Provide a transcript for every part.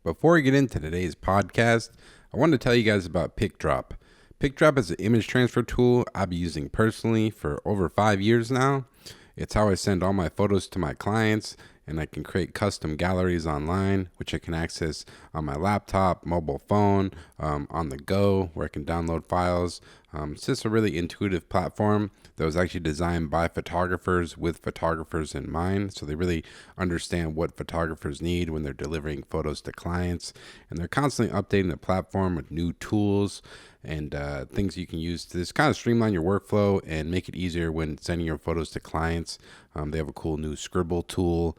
Before we get into today's podcast, I wanted to tell you guys about PicDrop. PicDrop is an image transfer tool I've been using personally for over 5 years now. It's how I send all my photos to my clients, and I can create custom galleries online, which I can access on my laptop, mobile phone, on the go, where I can download files. It's just a really intuitive platform that was actually designed by photographers with photographers in mind. So they really understand what photographers need when they're delivering photos to clients. And they're constantly updating the platform with new tools and things you can use to just kind of streamline your workflow and make it easier when sending your photos to clients. They have a cool new scribble tool.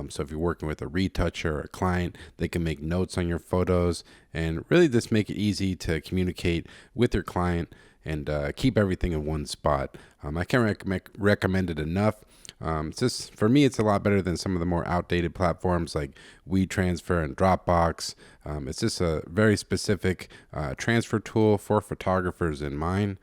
So if you're working with a retoucher or a client, they can make notes on your photos and really just make it easy to communicate with your client and keep everything in one spot. I can't recommend it enough. It's just, for me, it's a lot better than some of the more outdated platforms like WeTransfer and Dropbox. It's just a very specific transfer tool for photographers in mind.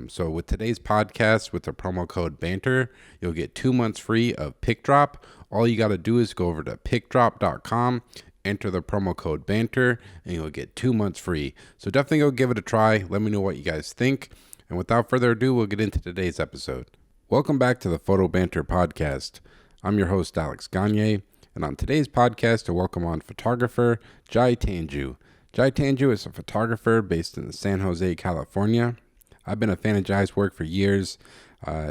So with today's podcast, with the promo code BANTER, you'll get 2 months free of PicDrop. All you got to do is go over to picdrop.com, enter the promo code BANTER, and you'll get 2 months free. So definitely go give it a try. Let me know what you guys think. And without further ado, we'll get into today's episode. Welcome back to the Photo Banter podcast. I'm your host, Alex Gagne, and on today's podcast, I welcome on photographer Jai Tanju. Jai Tanju is a photographer based in San Jose, California. I've been a fan of Jai's work for years.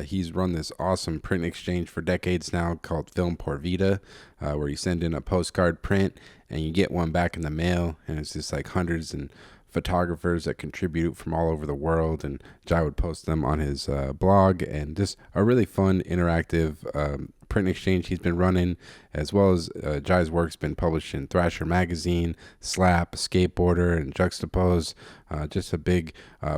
He's run this awesome print exchange for decades now called Film por Vida, where you send in a postcard print and you get one back in the mail, and it's just like hundreds and photographers that contribute from all over the world, and Jai would post them on his blog, and just a really fun interactive print exchange he's been running, as well as Jai's work's been published in Thrasher magazine, Slap, Skateboarder, and Juxtapose. Just a big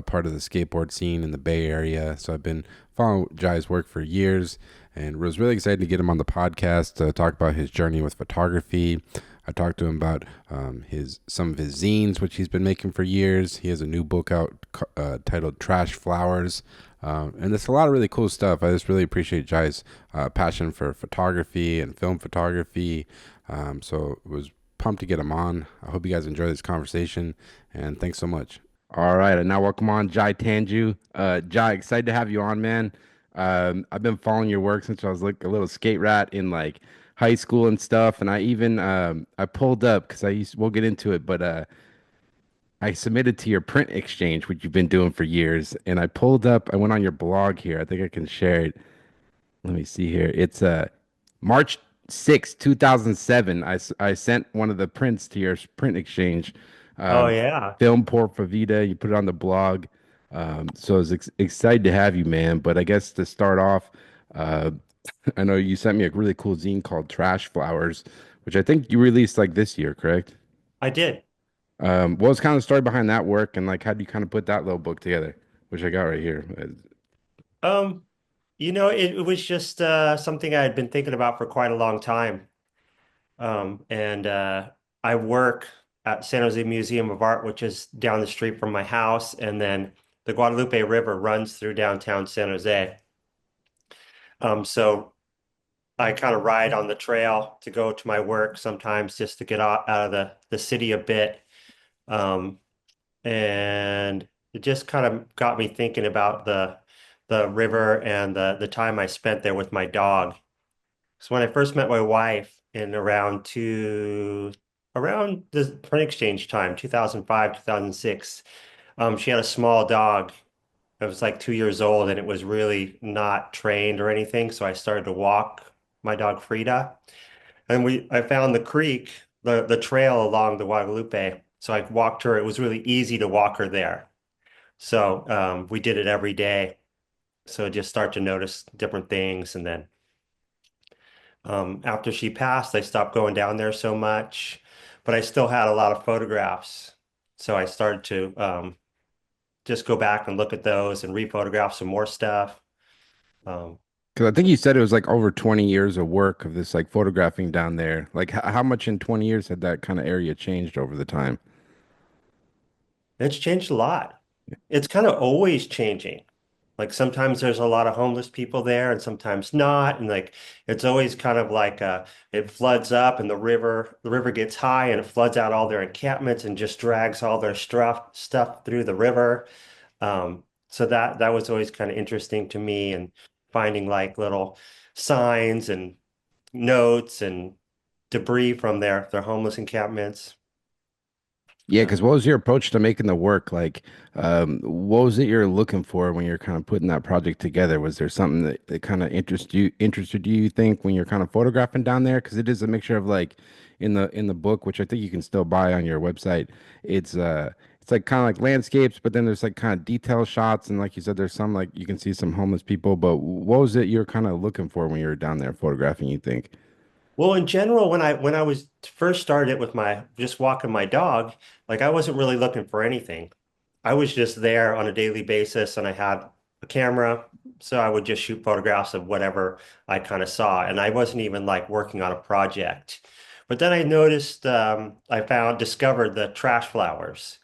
part of the skateboard scene in the Bay Area. So I've been following Jai's work for years, and was really excited to get him on the podcast to talk about his journey with photography. I talked to him about some of his zines, which he's been making for years. He has a new book out titled Trash Flowers. And it's a lot of really cool stuff. I just really appreciate Jai's passion for photography and film photography. So it was pumped to get him on. I hope you guys enjoy this conversation, and thanks so much. All right, and now welcome on Jai Tanju. Jai, excited to have you on, man. I've been following your work since I was like a little skate rat in like high school and stuff, and I even I pulled up because we'll get into it, but I submitted to your print exchange, which you've been doing for years, and I went on your blog here. I think I can share it. Let me see here. It's March 6th, 2007. I sent one of the prints to your print exchange. Oh Um, yeah. Film por Vida. You put it on the blog. So I was excited to have you, man. But I guess to start off, uh, I know you sent me a really cool zine called Trash Flowers, which I think you released like this year, correct? I did. What was kind of the story behind that work, and like how do you kind of put that little book together, which I got right here? Um, it was just something I had been thinking about for quite a long time. And I work at San Jose Museum of Art, which is down the street from my house, and then the Guadalupe River runs through downtown San Jose. So I kind of ride on the trail to go to my work sometimes just to get out of the city a bit. Um, and it just kind of got me thinking about the river and the time I spent there with my dog. So when I first met my wife in around the print exchange time, 2005, 2006, she had a small dog. It was like 2 years old and it was really not trained or anything. So I started to walk my dog Frida. And I found the creek, the trail along the Guadalupe. So I walked her. It was really easy to walk her there. So we did it every day. So I just start to notice different things. And then after she passed, I stopped going down there so much, but I still had a lot of photographs. So I started to just go back and look at those and rephotograph some more stuff. Um, Because I think you said it was like over 20 years of work of this like photographing down there. Like how much in 20 years had that kind of area changed over the time? it's changed a lot. It's kind of always changing. Like sometimes there's a lot of homeless people there and sometimes not. And like it's always kind of like it floods up and the river gets high and it floods out all their encampments and just drags all their stuff through the river. So that was always kind of interesting to me and finding like little signs and notes and debris from their homeless encampments. Yeah, because Um, what was your approach to making the work? Like, what was it you're looking for when you're kind of putting that project together? Was there something that kind of interested you, you think, when you're kind of photographing down there? Because it is a mixture of like in the book, which I think you can still buy on your website. It's like kind of like landscapes, but then there's like kind of detail shots, and like you said, there's some like you can see some homeless people. But what was it you're kind of looking for when you were down there photographing, you think? Well, in general, when I was first started with my just walking my dog, like I wasn't really looking for anything. I was just there on a daily basis and I had a camera, so I would just shoot photographs of whatever I kind of saw. And I wasn't even like working on a project. But then I noticed discovered the trash flowers,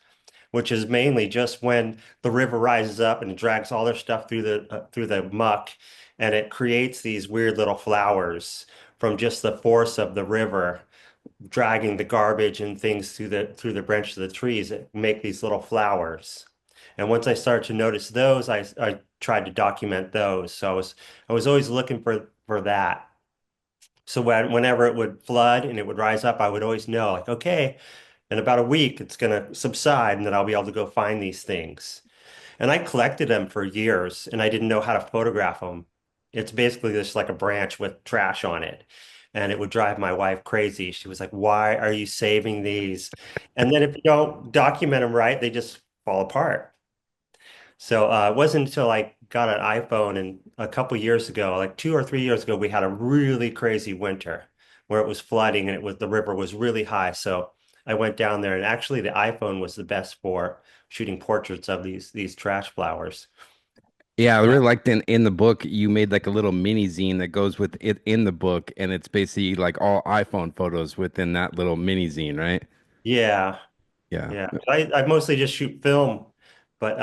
which is mainly just when the river rises up and it drags all their stuff through the muck, and it creates these weird little flowers from just the force of the river dragging the garbage and things through the branches of the trees that make these little flowers. And once I started to notice those, I tried to document those. So I was always looking for that. So whenever it would flood and it would rise up, I would always know, like, okay, in about a week, it's going to subside, and then I'll be able to go find these things. And I collected them for years, and I didn't know how to photograph them. It's basically just like a branch with trash on it. And it would drive my wife crazy. She was like, "Why are you saving these?" And then if you don't document them right, they just fall apart. So it wasn't until I got an iPhone and a couple years ago, like 2 or 3 years ago, we had a really crazy winter where it was flooding and the river was really high. So I went down there and actually the iPhone was the best for shooting portraits of these trash flowers. Yeah, I Yeah. really liked in the book you made like a little mini zine that goes with it in the book, and it's basically like all iPhone photos within that little mini zine, right? Yeah. Yeah. Yeah. I mostly just shoot film, but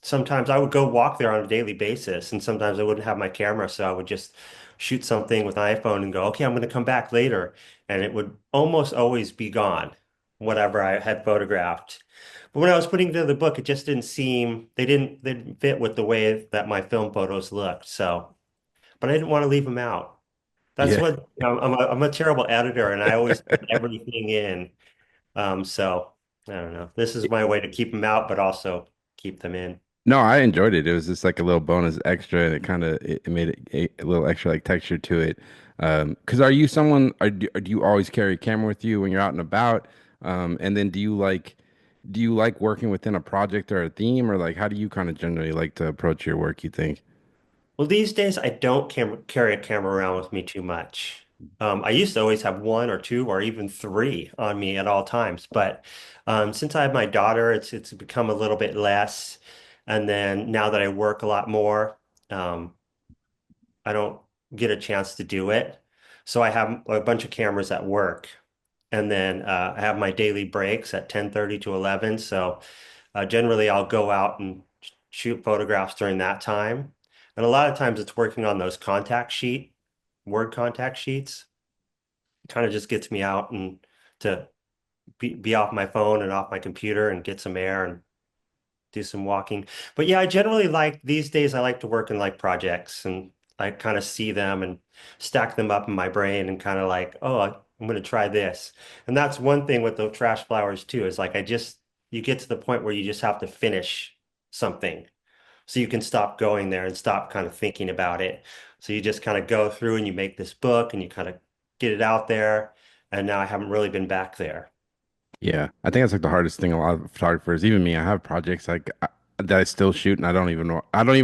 sometimes I would go walk there on a daily basis, and sometimes I wouldn't have my camera, so I would just shoot something with an iPhone and go, okay, I'm going to come back later, and it would almost always be gone, whatever I had photographed. But when I was putting together the book, it just didn't seem they didn't fit with the way that my film photos looked. So, but I didn't want to leave them out. That's Yeah. what I'm a terrible editor, and I always put everything in. So I don't know. This is my way to keep them out, but also keep them in. No, I enjoyed it. It was just like a little bonus extra, and it kind of it made it a little extra like texture to it. 'Cause are you someone, do you always carry a camera with you when you're out and about? And then do you like working within a project or a theme, or like how do you kind of generally like to approach your work, you think? Well, these days I don't carry a camera around with me too much. I used to always have one or two or even three on me at all times, but since I have my daughter, it's become a little bit less. And then now that I work a lot more, um, I don't get a chance to do it. So I have a bunch of cameras at work. And then I have my daily breaks at 10:30 to 11. So generally I'll go out and shoot photographs during that time. And a lot of times it's working on those word contact sheets. It kind of just gets me out and to be off my phone and off my computer and get some air and do some walking. But yeah, I generally like these days I like to work in like projects, and I kind of see them and stack them up in my brain and kind of like, oh, I'm going to try this. And that's one thing with the trash flowers too, is like you get to the point where you just have to finish something. So you can stop going there and stop kind of thinking about it. So you just kind of go through and you make this book and you kind of get it out there. And now I haven't really been back there. Yeah, I think that's like the hardest thing. A lot of photographers, even me, I have projects that I still shoot, and I don't even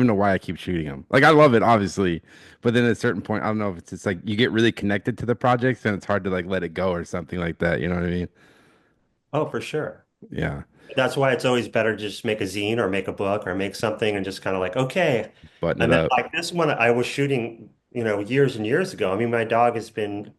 know why I keep shooting them. Like I love it, obviously, but then at a certain point, I don't know if it's like you get really connected to the projects, and it's hard to like let it go or something like that. You know what I mean? Oh, for sure. Yeah, That's why it's always better to just make a zine or make a book or make something and just kind of like, okay. button it And then up. like this one I was shooting, years and years ago. I mean, my dog has been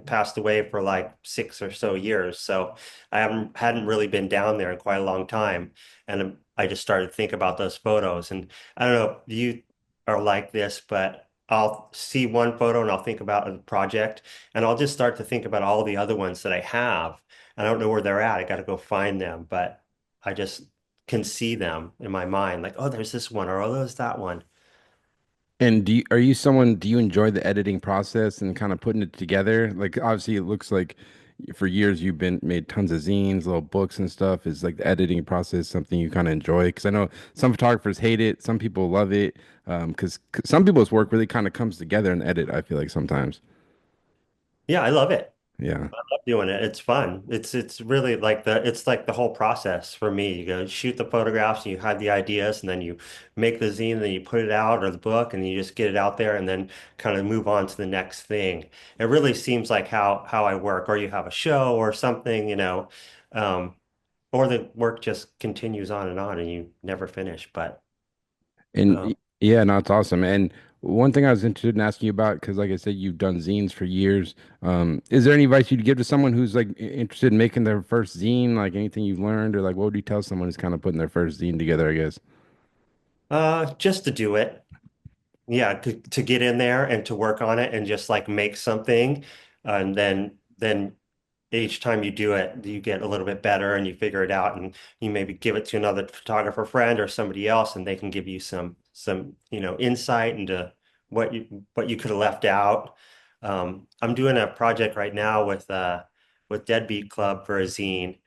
passed away for like 6 or so years. So I hadn't really been down there in quite a long time. And I just started to think about those photos. And I don't know if you are like this, but I'll see one photo and I'll think about a project and I'll just start to think about all the other ones that I have. I don't know where they're at. I got to go find them, but I just can see them in my mind, like, oh, there's this one, or oh, there's that one. And are you someone, do you enjoy the editing process and kind of putting it together? Like obviously it looks like for years you've been made tons of zines, little books and stuff. Is like the editing process something you kind of enjoy? Because I know some photographers hate it, some people love it. Because some people's work really kind of comes together in edit, I feel like sometimes. Yeah, I love it. Yeah. I love doing it. It's fun. It's really like the whole process for me. You go shoot the photographs and you have the ideas and then you make the zine and then you put it out or the book and you just get it out there and then kind of move on to the next thing. It really seems like how I work, or you have a show or something, um, or the work just continues on and you never finish. But And um, yeah, no, it's awesome. And one thing I was interested in asking you about, because like I said, you've done zines for years. Is there any advice you'd give to someone who's like interested in making their first zine, like anything you've learned, or like what would you tell someone who's kind of putting their first zine together, I guess? just to do it. Yeah, to get in there and to work on it and just like make something, and then each time you do it, you get a little bit better and you figure it out, and you maybe give it to another photographer friend or somebody else, and they can give you some insight into what you could have left out. I'm doing a project right now with Deadbeat Club for a zine,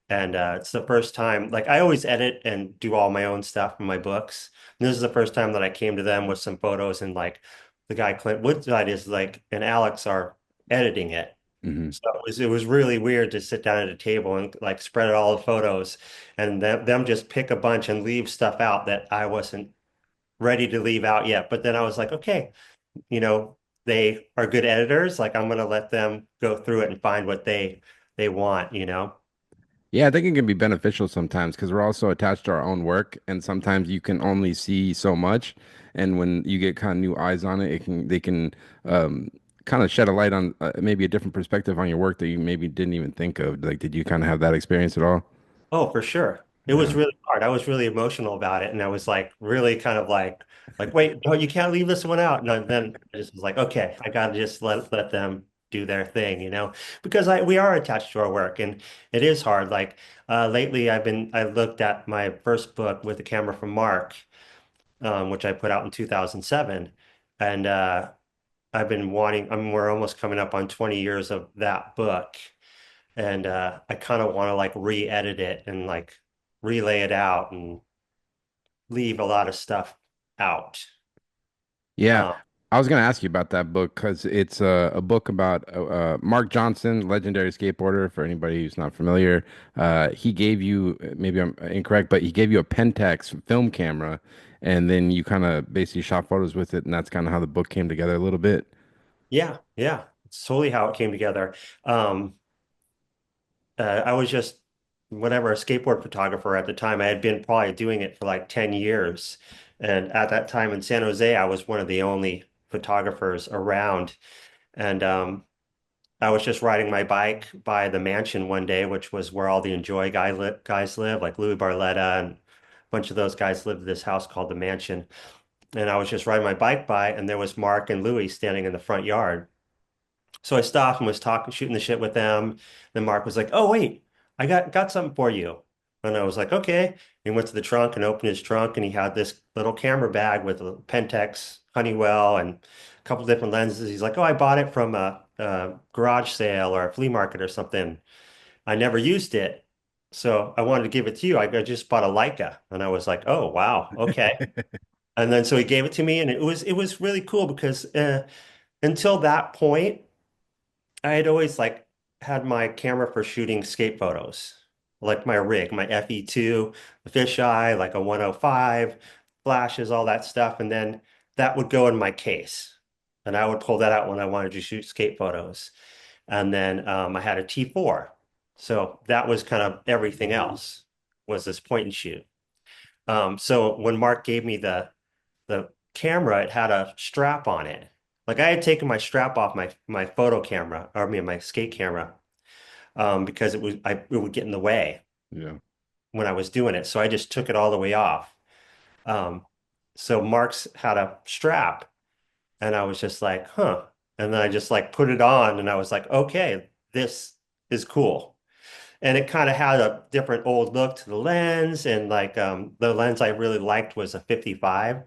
and it's the first time. Like I always edit and do all my own stuff in my books. And this is the first time that I came to them with some photos, and like the guy Clint Woodside is like and Alex are editing it. Hmm. So it was really weird to sit down at a table and like spread out all the photos and them just pick a bunch and leave stuff out that I wasn't ready to leave out yet. But then I was like, okay, you know, they are good editors. Like I'm gonna let them go through it and find what they want. Yeah, I think it can be beneficial sometimes because we're also attached to our own work, and sometimes you can only see so much. And when you get kind of new eyes on it, they can um, kind of shed a light on maybe a different perspective on your work that you maybe didn't even think of. Like, did you kind of have that experience at all? Oh, for sure. It was Yeah. really hard. I was really emotional about it, and I was like really kind of like, wait, no, you can't leave this one out. And then I just was like, okay, I gotta just let them do their thing, because we are attached to our work, and it is hard. Like lately, I looked at my first book with the camera from Mark, which I put out in 2007, and we're almost coming up on 20 years of that book. And I kind of want to like re-edit it and like relay it out and leave a lot of stuff out. Yeah, Um, I was gonna ask you about that book because it's a book about Mark Johnson, legendary skateboarder. For anybody who's not familiar, he gave you maybe I'm incorrect, but he gave you a Pentax film camera, and then you kind of basically shot photos with it, and that's kind of how the book came together a little bit. yeah, yeah, it's totally how it came together. Um, I was just whatever a skateboard photographer at the time. I had been probably doing it for like 10 years. And at that time in San Jose, I was one of the only photographers around. And I was just riding my bike by the mansion one day, which was where all the Enjoi guys live, like Louis Barletta and a bunch of those guys lived in this house called the Mansion. And I was just riding my bike by, and there was Mark and Louis standing in the front yard. So I stopped and was talking, shooting the shit with them. Then Mark was like, "Oh wait, I got something for you." And I was like, "Okay." He went to the trunk and opened his trunk, and he had this little camera bag with a Pentax Honeywell and a couple different lenses. He's like, "Oh, I bought it from a garage sale or a flea market or something. I never used it, so I wanted to give it to you. I just bought a Leica." And I was like, "Oh wow, okay." And then so he gave it to me, and it was really cool because until that point. I had always like had my camera for shooting skate photos, like my rig, my FE2, the fisheye, like a 105, flashes, all that stuff. And then that would go in my case. And I would pull that out when I wanted to shoot skate photos. And then I had a T4. So that was kind of everything else was this point and shoot. So when Mark gave me the camera, it had a strap on it. Like I had taken my strap off my photo camera, or I mean my skate camera, because it would get in the way. Yeah. when I was doing it. So I just took it all the way off. Um, so Mark's had a strap and I was just like, huh. And then I just like put it on and I was like, okay, this is cool. And it kind of had a different old look to the lens. And like the lens I really liked was a 55.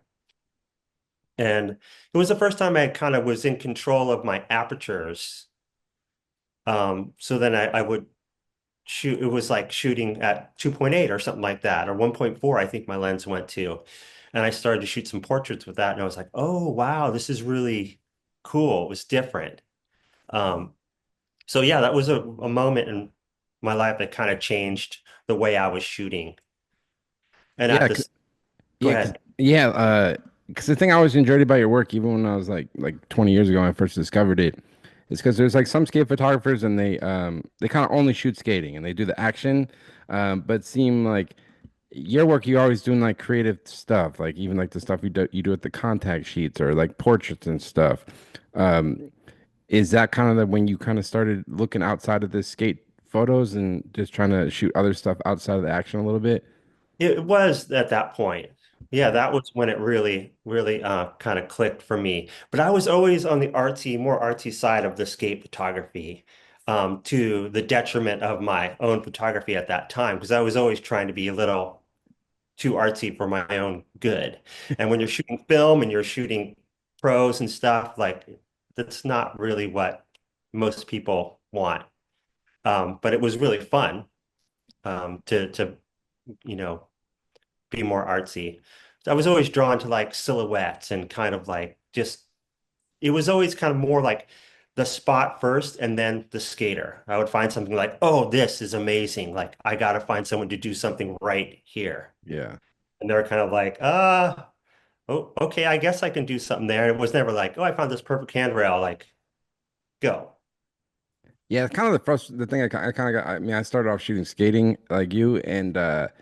And it was the first time I kind of was in control of my apertures. So then I would shoot, it was like shooting at 2.8 or something like that, or 1.4, I think my lens went to. And I started to shoot some portraits with that. And I was like, oh, wow, this is really cool. It was different. Um, so yeah, that was a moment in my life that kind of changed the way I was shooting. And at Yeah, this, go yeah, cause ahead. yeah, cause the thing I always enjoyed about your work, even when I was like 20 years ago when I first discovered it, is because there's like some skate photographers and they kind of only shoot skating and they do the action, but seem like your work you're always doing like creative stuff, like even like the stuff you do with the contact sheets or like portraits and stuff. Um, is that kind of the when you kind of started looking outside of the skate photos and just trying to shoot other stuff outside of the action a little bit? It was at that point. Yeah, that was when it really kind of clicked for me. But I was always on the more artsy side of the skate photography, to the detriment of my own photography at that time, because I was always trying to be a little too artsy for my own good. And when you're shooting film and you're shooting pros and stuff, like that's not really what most people want. But it was really fun, to you know be more artsy. So I was always drawn to like silhouettes and kind of like just it was always kind of more like the spot first and then the skater. I would find something like, oh, this is amazing. Like I gotta find someone to do something right here. Yeah. And they're kind of like, oh, okay, I guess I can do something there. It was never like, oh, I found this perfect handrail, like go. Yeah, it's kind of the thing I kind of got. I mean, I started off shooting skating like you, and at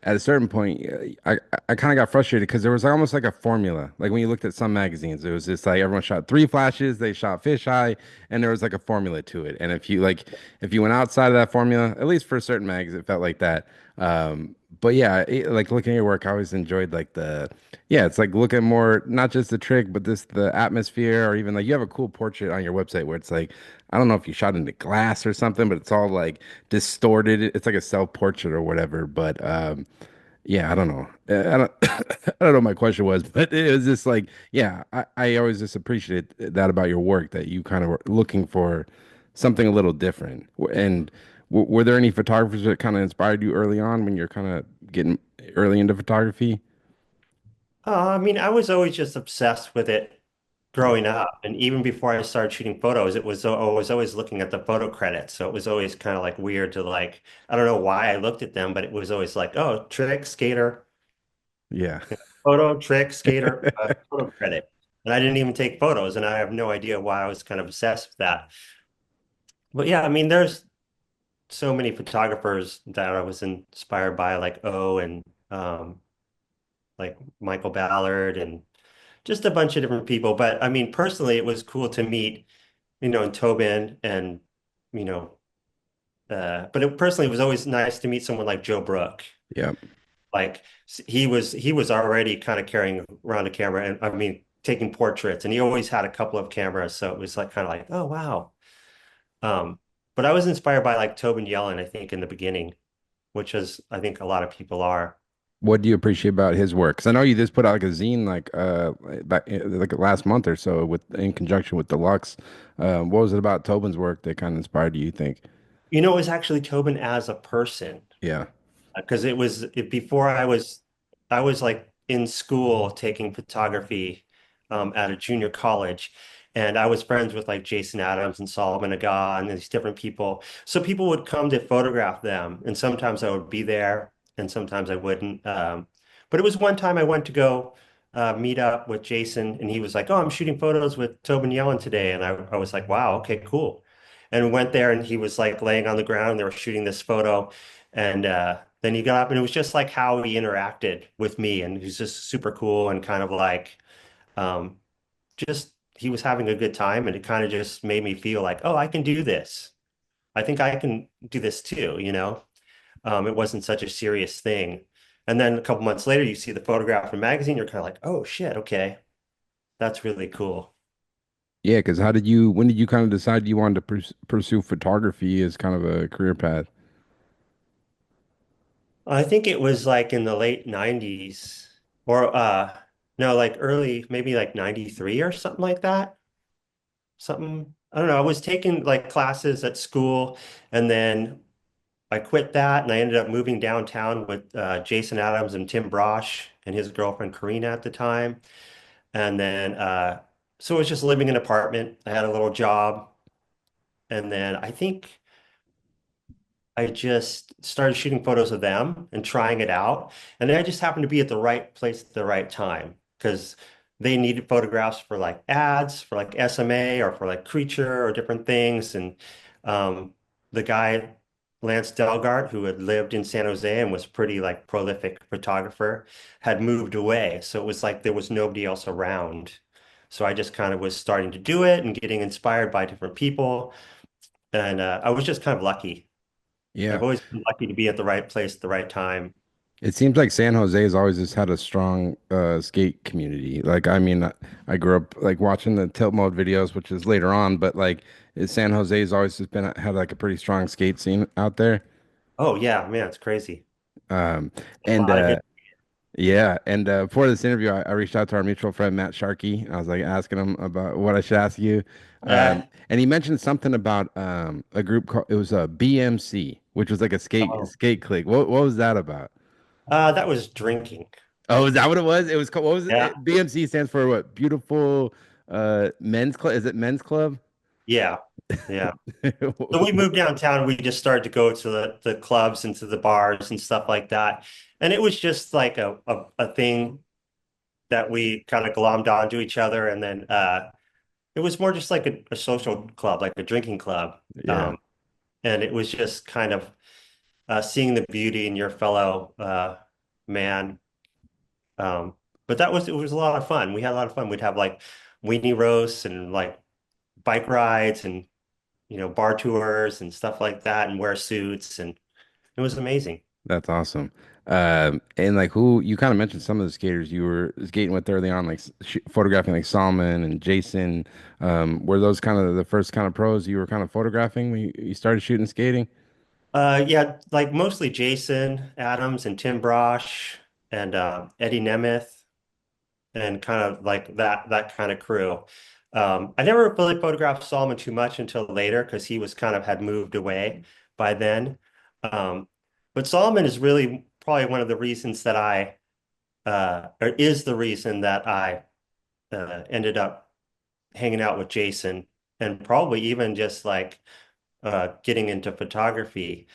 a certain point, I kind of got frustrated because there was almost like a formula. Like when you looked at some magazines, it was just like everyone shot three flashes, they shot fisheye, and there was like a formula to it. And if you went outside of that formula, at least for certain mags, it felt like that. But yeah, like looking at your work, I always enjoyed like yeah, it's like looking more not just the trick, but the atmosphere, or even like you have a cool portrait on your website where it's like I don't know if you shot into glass or something, but it's all like distorted. It's like a self portrait or whatever. But yeah, I don't know. I don't I don't know what my question was, but it was just like, yeah, I always just appreciate that about your work that you kind of were looking for something a little different. And were there any photographers that kind of inspired you early on when you're kind of getting early into photography? I mean, I was always just obsessed with it growing up. And even before I started shooting photos, I was always looking at the photo credits. So it was always kind of like weird to like, I don't know why I looked at them, but it was always like, oh, trick, skater, Yeah. photo, trick, skater, photo credit. And I didn't even take photos, and I have no idea why I was kind of obsessed with that. But yeah, I mean, there's so many photographers that I was inspired by, like and like Michael Ballard and just a bunch of different people. But I mean, personally, it was cool to meet, and Tobin and, you know, but personally, it was always nice to meet someone like Joe Brook. Yeah. Like he was already kind of carrying around a camera and I mean, taking portraits, and he always had a couple of cameras. So it was like kind of like, oh, wow. Um, but I was inspired by like Tobin Yellen, I think, in the beginning, which is, I think a lot of people are. What do you appreciate about his work? Because I know you just put out like a zine back like last month or so with in conjunction with Deluxe. What was it about Tobin's work that kind of inspired you think? It was actually Tobin as a person. Yeah. Because before I was like in school taking photography, at a junior college, and I was friends with like Jason Adams and Solomon Aga and these different people. So people would come to photograph them, and sometimes I would be there, and sometimes I wouldn't. But it was one time I went to go meet up with Jason, and he was like, "Oh, I'm shooting photos with Tobin Yellen today," and I was like, "Wow, okay, cool." And we went there, and he was like laying on the ground. And they were shooting this photo, and then he got up, and it was just like how he interacted with me, and he's just super cool and kind of like, um, just he was having a good time, and it kind of just made me feel like, oh, I can do this. I think I can do this too. It wasn't such a serious thing. And then a couple months later, you see the photograph in a magazine, you're kind of like, oh shit, okay, that's really cool. Yeah, because when did you kind of decide you wanted to pursue photography as kind of a career path? I think it was like in the late 90s or no, like early, maybe like 93 or something like that. Something, I don't know. I was taking like classes at school and then I quit that and I ended up moving downtown with Jason Adams and Tim Brosh and his girlfriend Karina at the time. And then so I was just living in an apartment. I had a little job and then I think I just started shooting photos of them and trying it out. And then I just happened to be at the right place at the right time because they needed photographs for like ads, for like SMA or for like Creature or different things. And the guy, Lance Delgart, who had lived in San Jose and was pretty like prolific photographer, had moved away. So it was like there was nobody else around. So I just kind of was starting to do it and getting inspired by different people. And I was just kind of lucky. Yeah. I've always been lucky to be at the right place at the right time. It seems like San Jose has always just had a strong skate community. Like, I mean, I grew up like watching the Tiltmode videos, which is later on, but like San Jose has always just been had like a pretty strong skate scene out there. Oh yeah, man, it's crazy. Um, A and lot of hit. yeah, and before this interview, I reached out to our mutual friend Matt Sharkey. I was like asking him about what I should ask you, Yeah. and he mentioned something about a group called it was a BMC, which was like a Oh, skate clique. What was that about? that was drinking. Oh, is that what it was? It was called, what was it? Yeah. BMC stands for what? Beautiful Men's Club. Is it Men's Club? Yeah. Yeah. So we moved downtown. We just started to go to the clubs and to the bars and stuff like that. And it was just like a thing that we kind of glommed onto each other. And then it was more just like a social club, like a drinking club. Yeah, And it was just kind of seeing the beauty in your fellow man. Um, but it was a lot of fun. We had a lot of fun. We'd have like weenie roasts and like bike rides and bar tours and stuff like that and wear suits and it was amazing. that's awesome. And like who you kind of mentioned some of the skaters you were skating with early on, like sh photographing like Salman and Jason. Were those kind of the first kind of pros you were kind of photographing when you started shooting skating? Yeah, like mostly Jason Adams and Tim Brosh and Eddie Nemeth and kind of like that kind of crew. I never really photographed Solomon too much until later because he was kind of had moved away by then. Um, but Solomon is really probably one of the reasons that or is the reason that I ended up hanging out with Jason and probably even just like getting into photography.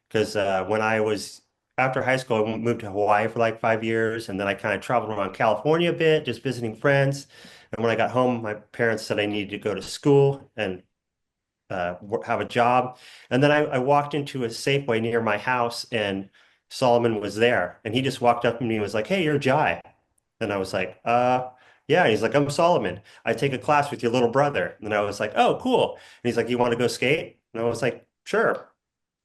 Because when I was after high school, I moved to Hawaii for like 5 years, and then I kind of traveled around California a bit, just visiting friends. And when I got home, my parents said I needed to go to school and have a job. And then I walked into a Safeway near my house, and Solomon was there, and he just walked up to me and was like, "Hey, you're Jai." And I was like, yeah. And he's like, "I'm Solomon. I take a class with your little brother." And I was like, "Oh, cool." And he's like, "You want to go skate?" And I was like, "Sure."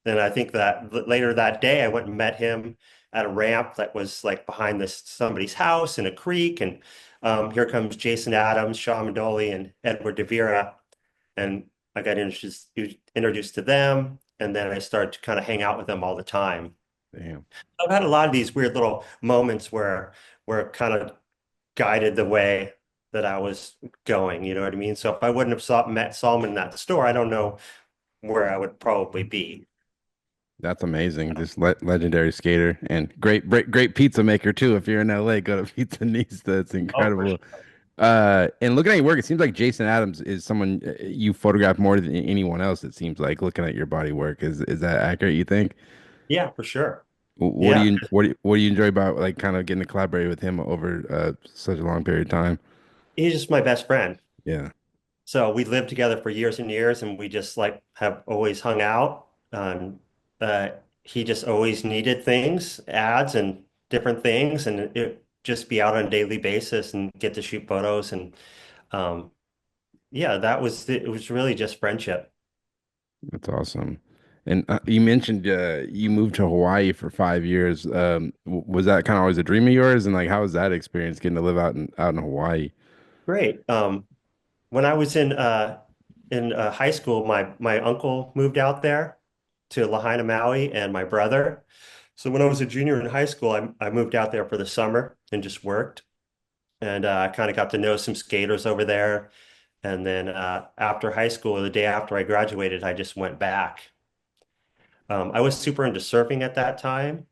And I think that later that day, I went and met him at a ramp that was like behind this somebody's house in a creek. And here comes Jason Adams, Sean Mandoli, and Edward DeVera. And I got introduced to them. And then I started to kind of hang out with them all the time. Damn. I've had a lot of these weird little moments where it kind of guided the way that I was going. You know what I mean? So if I wouldn't have met Solomon in that store, I don't know where I would probably be. That's amazing. Just legendary skater and great pizza maker too. If you're in LA, go to Pizza Nista. It's Oh, for incredible. sure. And looking at your work, it seems like Jason Adams is someone you photograph more than anyone else. It seems like looking at your body work. Is that accurate, you think? Yeah, for sure. What do Yeah. you what do you enjoy about like kind of getting to collaborate with him over such a long period of time? He's just my best friend. Yeah, So we lived together for years and years, and we just like have always hung out. Uh, he just always needed things, ads and different things, and it just be out on a daily basis and get to shoot photos. And yeah, that was it. It was really just friendship. that's awesome. And you mentioned you moved to Hawaii for 5 years. Was that kind of always a dream of yours? And like, how was that experience getting to live out in Hawaii? Great. When I was in high school, my uncle moved out there to Lahaina, Maui, and my brother. So when I was a junior in high school, I moved out there for the summer and just worked. And I kind of got to know some skaters over there. And then after high school, the day after I graduated, I just went back. I was super into surfing at that time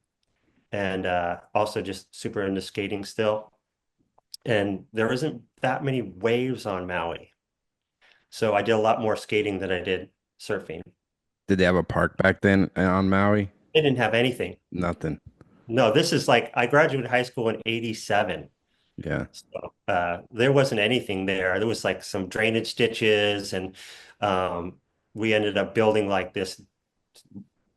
and also just super into skating still. And there isn't that many waves on Maui. So I did a lot more skating than I did surfing. Did they have a park back then on Maui? They didn't have anything. Nothing. No, this is like I graduated high school in 87. Yeah. So there wasn't anything there. There was like some drainage ditches and we ended up building like this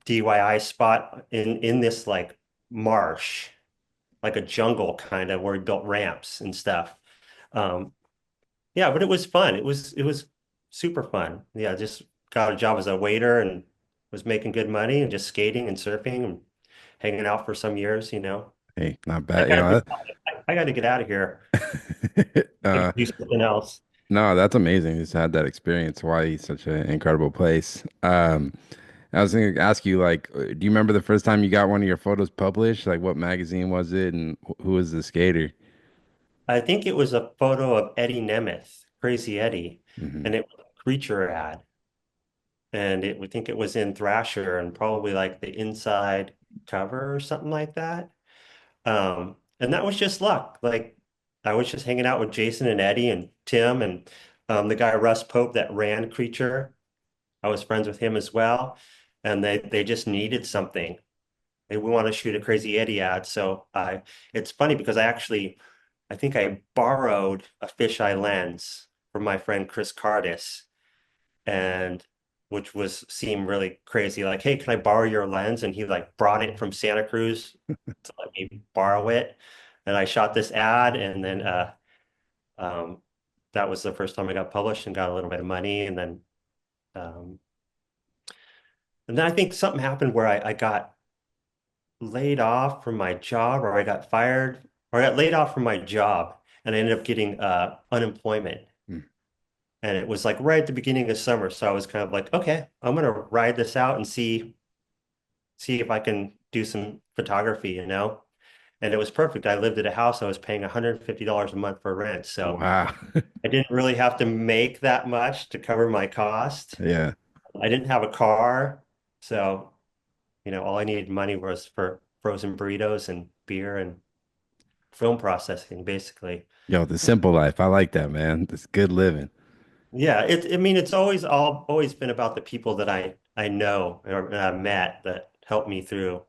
DIY spot in this like marsh, like a jungle kind of where we built ramps and stuff. Um, yeah, but it was fun. It was super fun. Yeah, just got a job as a waiter and was making good money and just skating and surfing and hanging out for some years, you know. Hey, not I bad. gotta get, I gotta get out of here. I Uh, gotta do something else. no, that's amazing. Just had that experience. Hawaii is such an incredible place. I was going to ask you, like, do you remember the first time you got one of your photos published? Like, what magazine was it, and who was the skater? I think it was a photo of Eddie Nemeth, Crazy Eddie, Hmm. and it was a Creature ad. And I think it was in Thrasher and probably like the inside cover or something like that. And that was just luck. Like I was just hanging out with Jason and Eddie and Tim and the guy Russ Pope that ran Creature. I was friends with him as well. And they just needed something. We want to shoot a Crazy Eddie ad. So it's funny because I think I borrowed a fisheye lens from my friend Chris Cardis and which was seemed really crazy. Like, hey, can I borrow your lens? And he like brought it from Santa Cruz to let me borrow it. And I shot this ad, and then um, that was the first time I got published and got a little bit of money. Um, and then I think something happened where I got laid off from my job, or I got fired, or I got laid off from my job, and I ended up getting unemployment. And it was like right at the beginning of summer. So I was kind of like, okay, I'm gonna ride this out and see if I can do some photography, you know? And it was perfect. I lived at a house. I was paying $150 a month for rent. So Wow. I didn't really have to make that much to cover my cost. Yeah. I didn't have a car. So, all I needed money was for frozen burritos and beer and film processing, basically. Yo, the simple life. I like that, man. It's good living. Yeah, I mean, it's always been about the people that I know or met that helped me through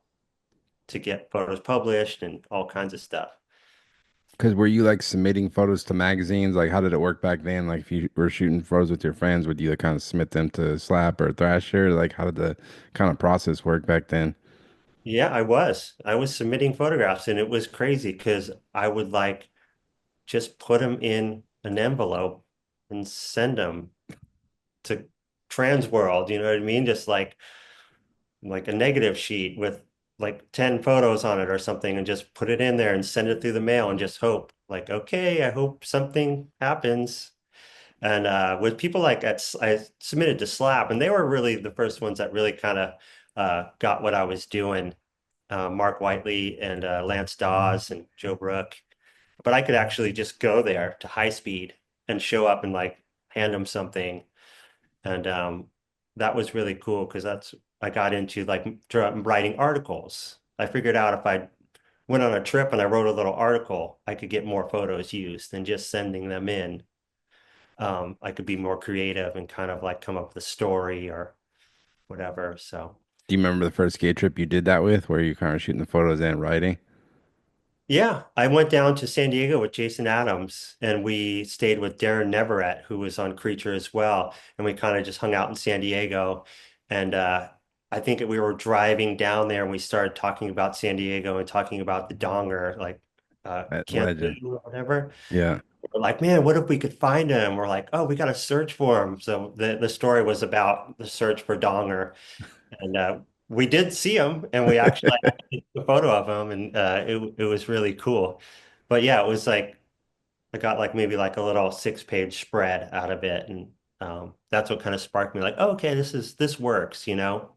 to get photos published and all kinds of stuff. Because were you like submitting photos to magazines? Like, how did it work back then? Like, if you were shooting photos with your friends, would you like kind of submit them to Slap or Thrasher? Like, how did the kind of process work back then? Yeah, I was submitting photographs and it was crazy because I would like just put them in an envelope and send them to Transworld, you know what I mean? Just like a negative sheet with like 10 photos on it or something and just put it in there and send it through the mail and just hope like, okay, I hope something happens. And with people like I submitted to Slap and they were really the first ones that really kind of got what I was doing. Mark Whiteley and Lance Dawes and Joe Brook. But I could actually just go there to high speed and show up and like hand them something. And that was really cool because I got into like writing articles. I figured out if I went on a trip and I wrote a little article, I could get more photos used than just sending them in. I could be more creative and kind of like come up with a story or whatever. So Do you remember the first skate trip you did that with, where you kind of shooting the photos and writing? yeah, I went down to San Diego with Jason Adams and we stayed with Darren Neverett, who was on Creature as well. And we kind of just hung out in San Diego. And I think we were driving down there and we started talking about San Diego and talking about the donger, like That legend. Cancun or whatever. Yeah. We're like, man, what if we could find him? We're like, oh, we got to search for him. So the story was about the search for donger. And we did see him, and we actually took a photo of him, and it was really cool. But yeah, it was like I got like maybe like a little 6-page spread out of it, and that's what kind of sparked me like, oh, okay, this works, you know.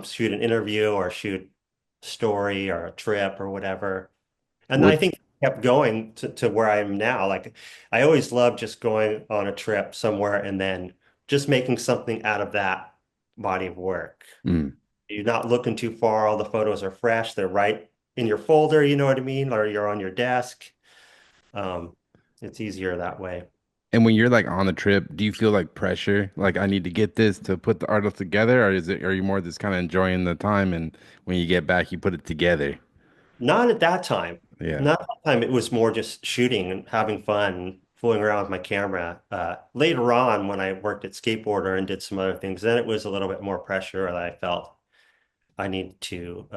Shoot an interview or shoot story or a trip or whatever. And I What think I kept going to where I am now. Like I always loved just going on a trip somewhere and then just making something out of that body of work. mm. You're not looking too far. All the photos are fresh. They're right in your folder, you know what I mean? Or you're on your desk. Um, it's easier that way. And when you're like on the trip, do you feel like pressure? Like I need to get this to put the article together, or are you more just kind of enjoying the time and when you get back you put it together? Not at that time. Yeah. Not at that time. It was more just shooting and having fun and fooling around with my camera. Later on, when I worked at Skateboarder and did some other things, then it was a little bit more pressure that I felt I needed to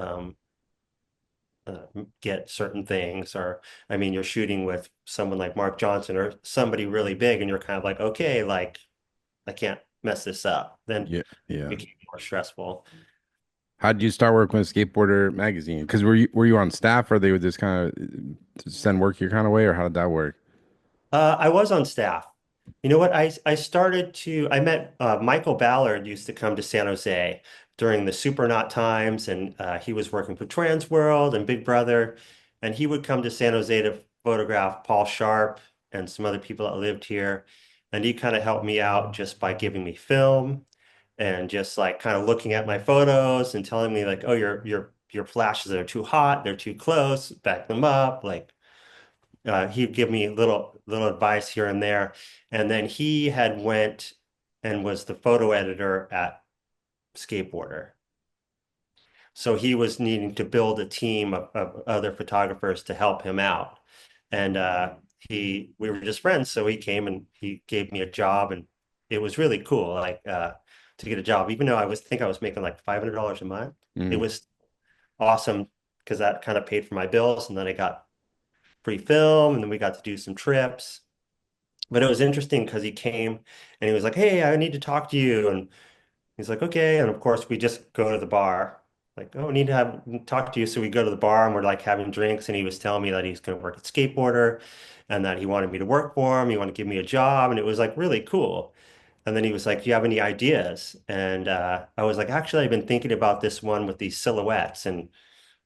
get certain things. Or, I mean, you're shooting with someone like Mark Johnson or somebody really big, and you're kind of like, okay, like I can't mess this up. Then Yeah. it Yeah. became more stressful. How did you start working with Skateboarder magazine? Because were you on staff, or they would just kind of send work your kind of way, or how did that work? I was on staff. You know what? I met Michael Ballard used to come to San Jose during the Supernaut times, and he was working for Transworld and Big Brother, and he would come to San Jose to photograph Paul Sharp and some other people that lived here, and he kind of helped me out just by giving me film and just like kind of looking at my photos and telling me like, oh, your flashes are too hot, they're too close, back them up, like he'd give me little advice here and there. And then he had went and was the photo editor at Skateboarder. So he was needing to build a team of other photographers to help him out. And we were just friends. So he came and he gave me a job, and it was really cool, like to get a job, even though think I was making like $500 a month. It Mm. was awesome because that kind of paid for my bills. And then I got free film, and then we got to do some trips. But it was interesting because he came and he was like, "Hey, I need to talk to you." And he's like, "Okay." And of course, we just go to the bar. Like, "Oh, I need to have talk to you." So we go to the bar and we're like having drinks. And he was telling me that he's going to work at Skateboarder and that he wanted me to work for him. He wanted to give me a job. And it was like really cool. And then he was like, "Do you have any ideas?" And I was like, "Actually, I've been thinking about this one with these silhouettes and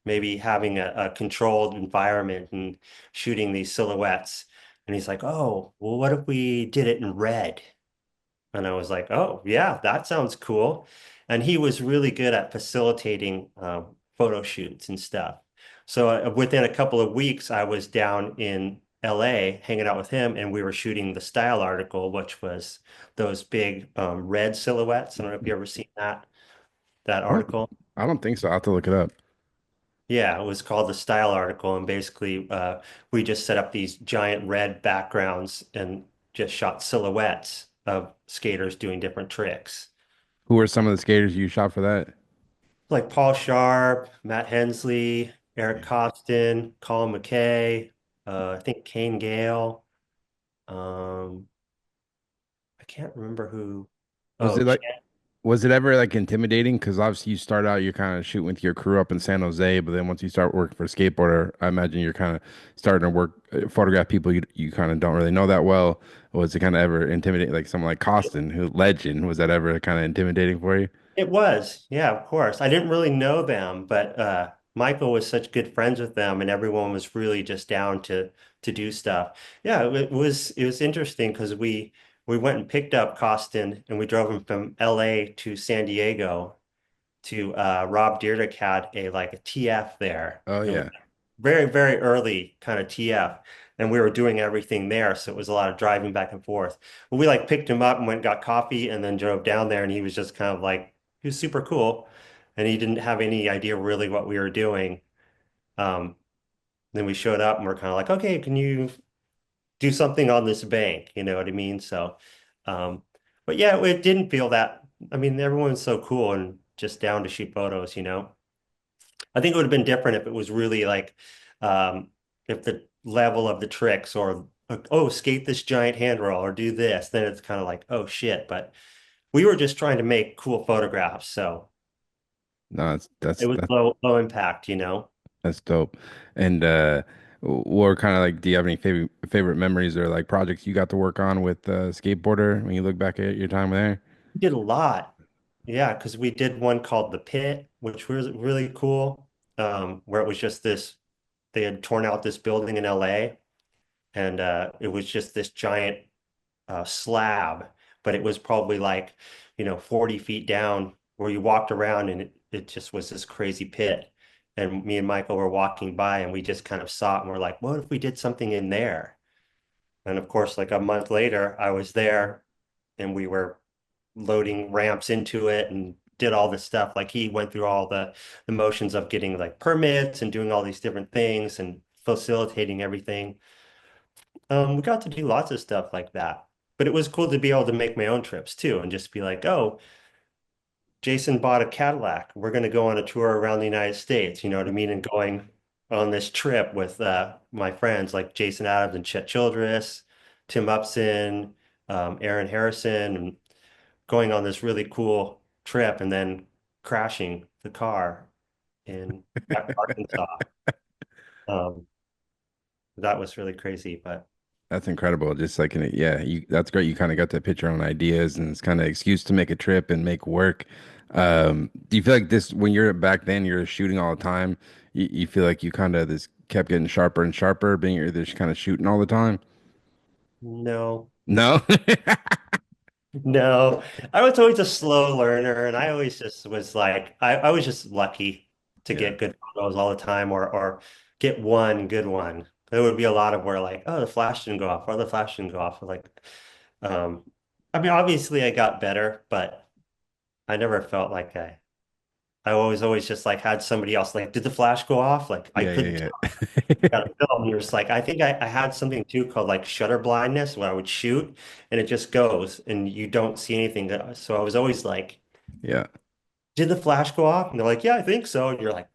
maybe having a controlled environment and shooting these silhouettes." And he's like, "Oh, well, what if we did it in red?" And I was like, "Oh, yeah, that sounds cool." And he was really good at facilitating photo shoots and stuff. So within a couple of weeks, I was down in LA hanging out with him, and we were shooting the style article, which was those big red silhouettes. I don't know if you ever seen that I don't, article. I don't think so. I'll have to look it up. Yeah, it was called the style article, and basically we just set up these giant red backgrounds and just shot silhouettes of skaters doing different tricks. Who were some of the skaters you shot for that? Like Paul Sharp, Matt Hensley, Eric Costin, Colin McKay, I think Kane Gale. Um, I can't remember who. Was Oh, it like Was it ever like intimidating? Because obviously you start out, you're kind of shooting with your crew up in San Jose, but then once you start working for a skateboarder, I imagine you're kind of starting to work, photograph people you kind of don't really know that well. Was it kind of ever intimidating? Like someone like Costin, who legend, was that ever kind of intimidating for you? it was, yeah, of course. I didn't really know them, but Michael was such good friends with them, and everyone was really just down to do stuff. Yeah, it was interesting because we went and picked up Costin, and we drove him from LA to San Diego to Rob Dyrdek had a TF there. Oh It was yeah. very, very early kind of TF. And we were doing everything there. So it was a lot of driving back and forth. But we like picked him up and went and got coffee and then drove down there. And he was just kind of like, he was super cool. And he didn't have any idea really what we were doing. Um, then we showed up and we're kind of like, okay, can you do something on this bank? You know what I mean? So, um, but yeah, it didn't feel that. I mean, everyone's so cool and just down to shoot photos, you know? I think it would have been different if it was really like, um, if the level of the tricks or like, oh, skate this giant hand roll or do this, then it's kind of like, oh shit. But we were just trying to make cool photographs. So No, It was low impact, you know. that's dope. And or kind of like, do you have any favorite memories or like projects you got to work on with Skateboarder when you look back at your time there? We did a lot. Yeah, because we did one called The Pit, which was really cool. Where it was just this, they had torn out this building in LA, and it was just this giant slab, but it was probably like, 40 feet down where you walked around, and it just was this crazy pit. And me and Michael were walking by, and we just kind of saw it, and we're like, what if we did something in there? And of course, like a month later, I was there, and we were loading ramps into it and did all this stuff. Like he went through all the motions of getting like permits and doing all these different things and facilitating everything. We got to do lots of stuff like that. But it was cool to be able to make my own trips too and just be like, oh, Jason bought a Cadillac. We're going to go on a tour around the United States, you know what I mean? And going on this trip with my friends like Jason Adams and Chet Childress, Tim Upson, Aaron Harrison, and going on this really cool trip and then crashing the car in Arkansas. Um, that was really crazy, but That's incredible. Just like, yeah, that's great. You kind of got to pitch your own ideas and it's kind of excuse to make a trip and make work. Do you feel like this, when you're back then, you're shooting all the time, you feel like you kind of this kept getting sharper and sharper, being you're just kind of shooting all the time? no. No? No, I was always a slow learner, and I always just was like, I was just lucky to Yeah. get good photos all the time, or get one good one. There would be a lot of where like, oh, the flash didn't go off, or the flash didn't go off. Or like, um, I mean, obviously I got better, but I never felt like I always just like had somebody else like, did the flash go off? Like I Yeah, couldn't yeah, got a film. You're just like, I think I had something too called like shutter blindness where I would shoot and it just goes and you don't see anything. So I was always like, yeah. did the flash go off? And they're like, yeah, I think so. And you're like,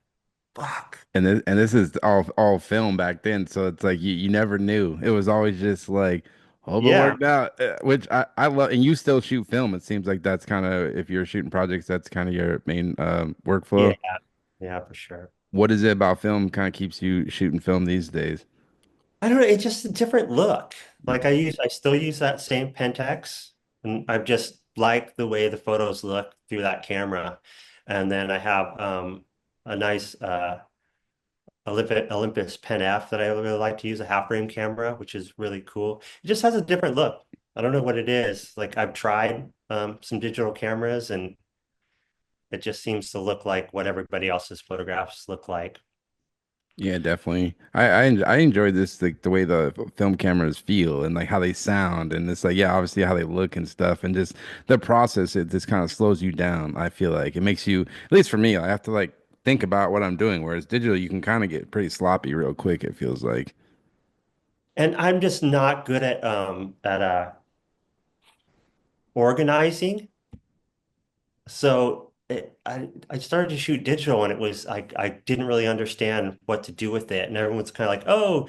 fuck. And this is all film back then, so it's like you never knew. It was always just like, hope it Yeah. worked out, which I love. And you still shoot film. It seems like that's kind of, if you're shooting projects, that's kind of your main Yeah. workflow. Yeah, for sure. What is it about film kind of keeps you shooting film these days? I don't know. It's just a different look. Like I still use that same Pentax and I just like the way the photos look through that camera. And then I have a nice Olympus Pen F that I really like to use, a half frame camera, which is really cool. It just has a different look. I don't know what it is. Like I've tried some digital cameras and it just seems to look like what everybody else's photographs look like. Yeah, definitely. I enjoy this, like the way the film cameras feel and like how they sound, and it's like, yeah, obviously how they look and stuff, and just the process. It just kind of slows you down. I feel like it makes you, at least for me, I have to like think about what I'm doing. Whereas digital, you can kind of get pretty sloppy real quick. It feels like. And I'm just not good at organizing. So I started to shoot digital and it was I didn't really understand what to do with it. And everyone's kind of like, oh,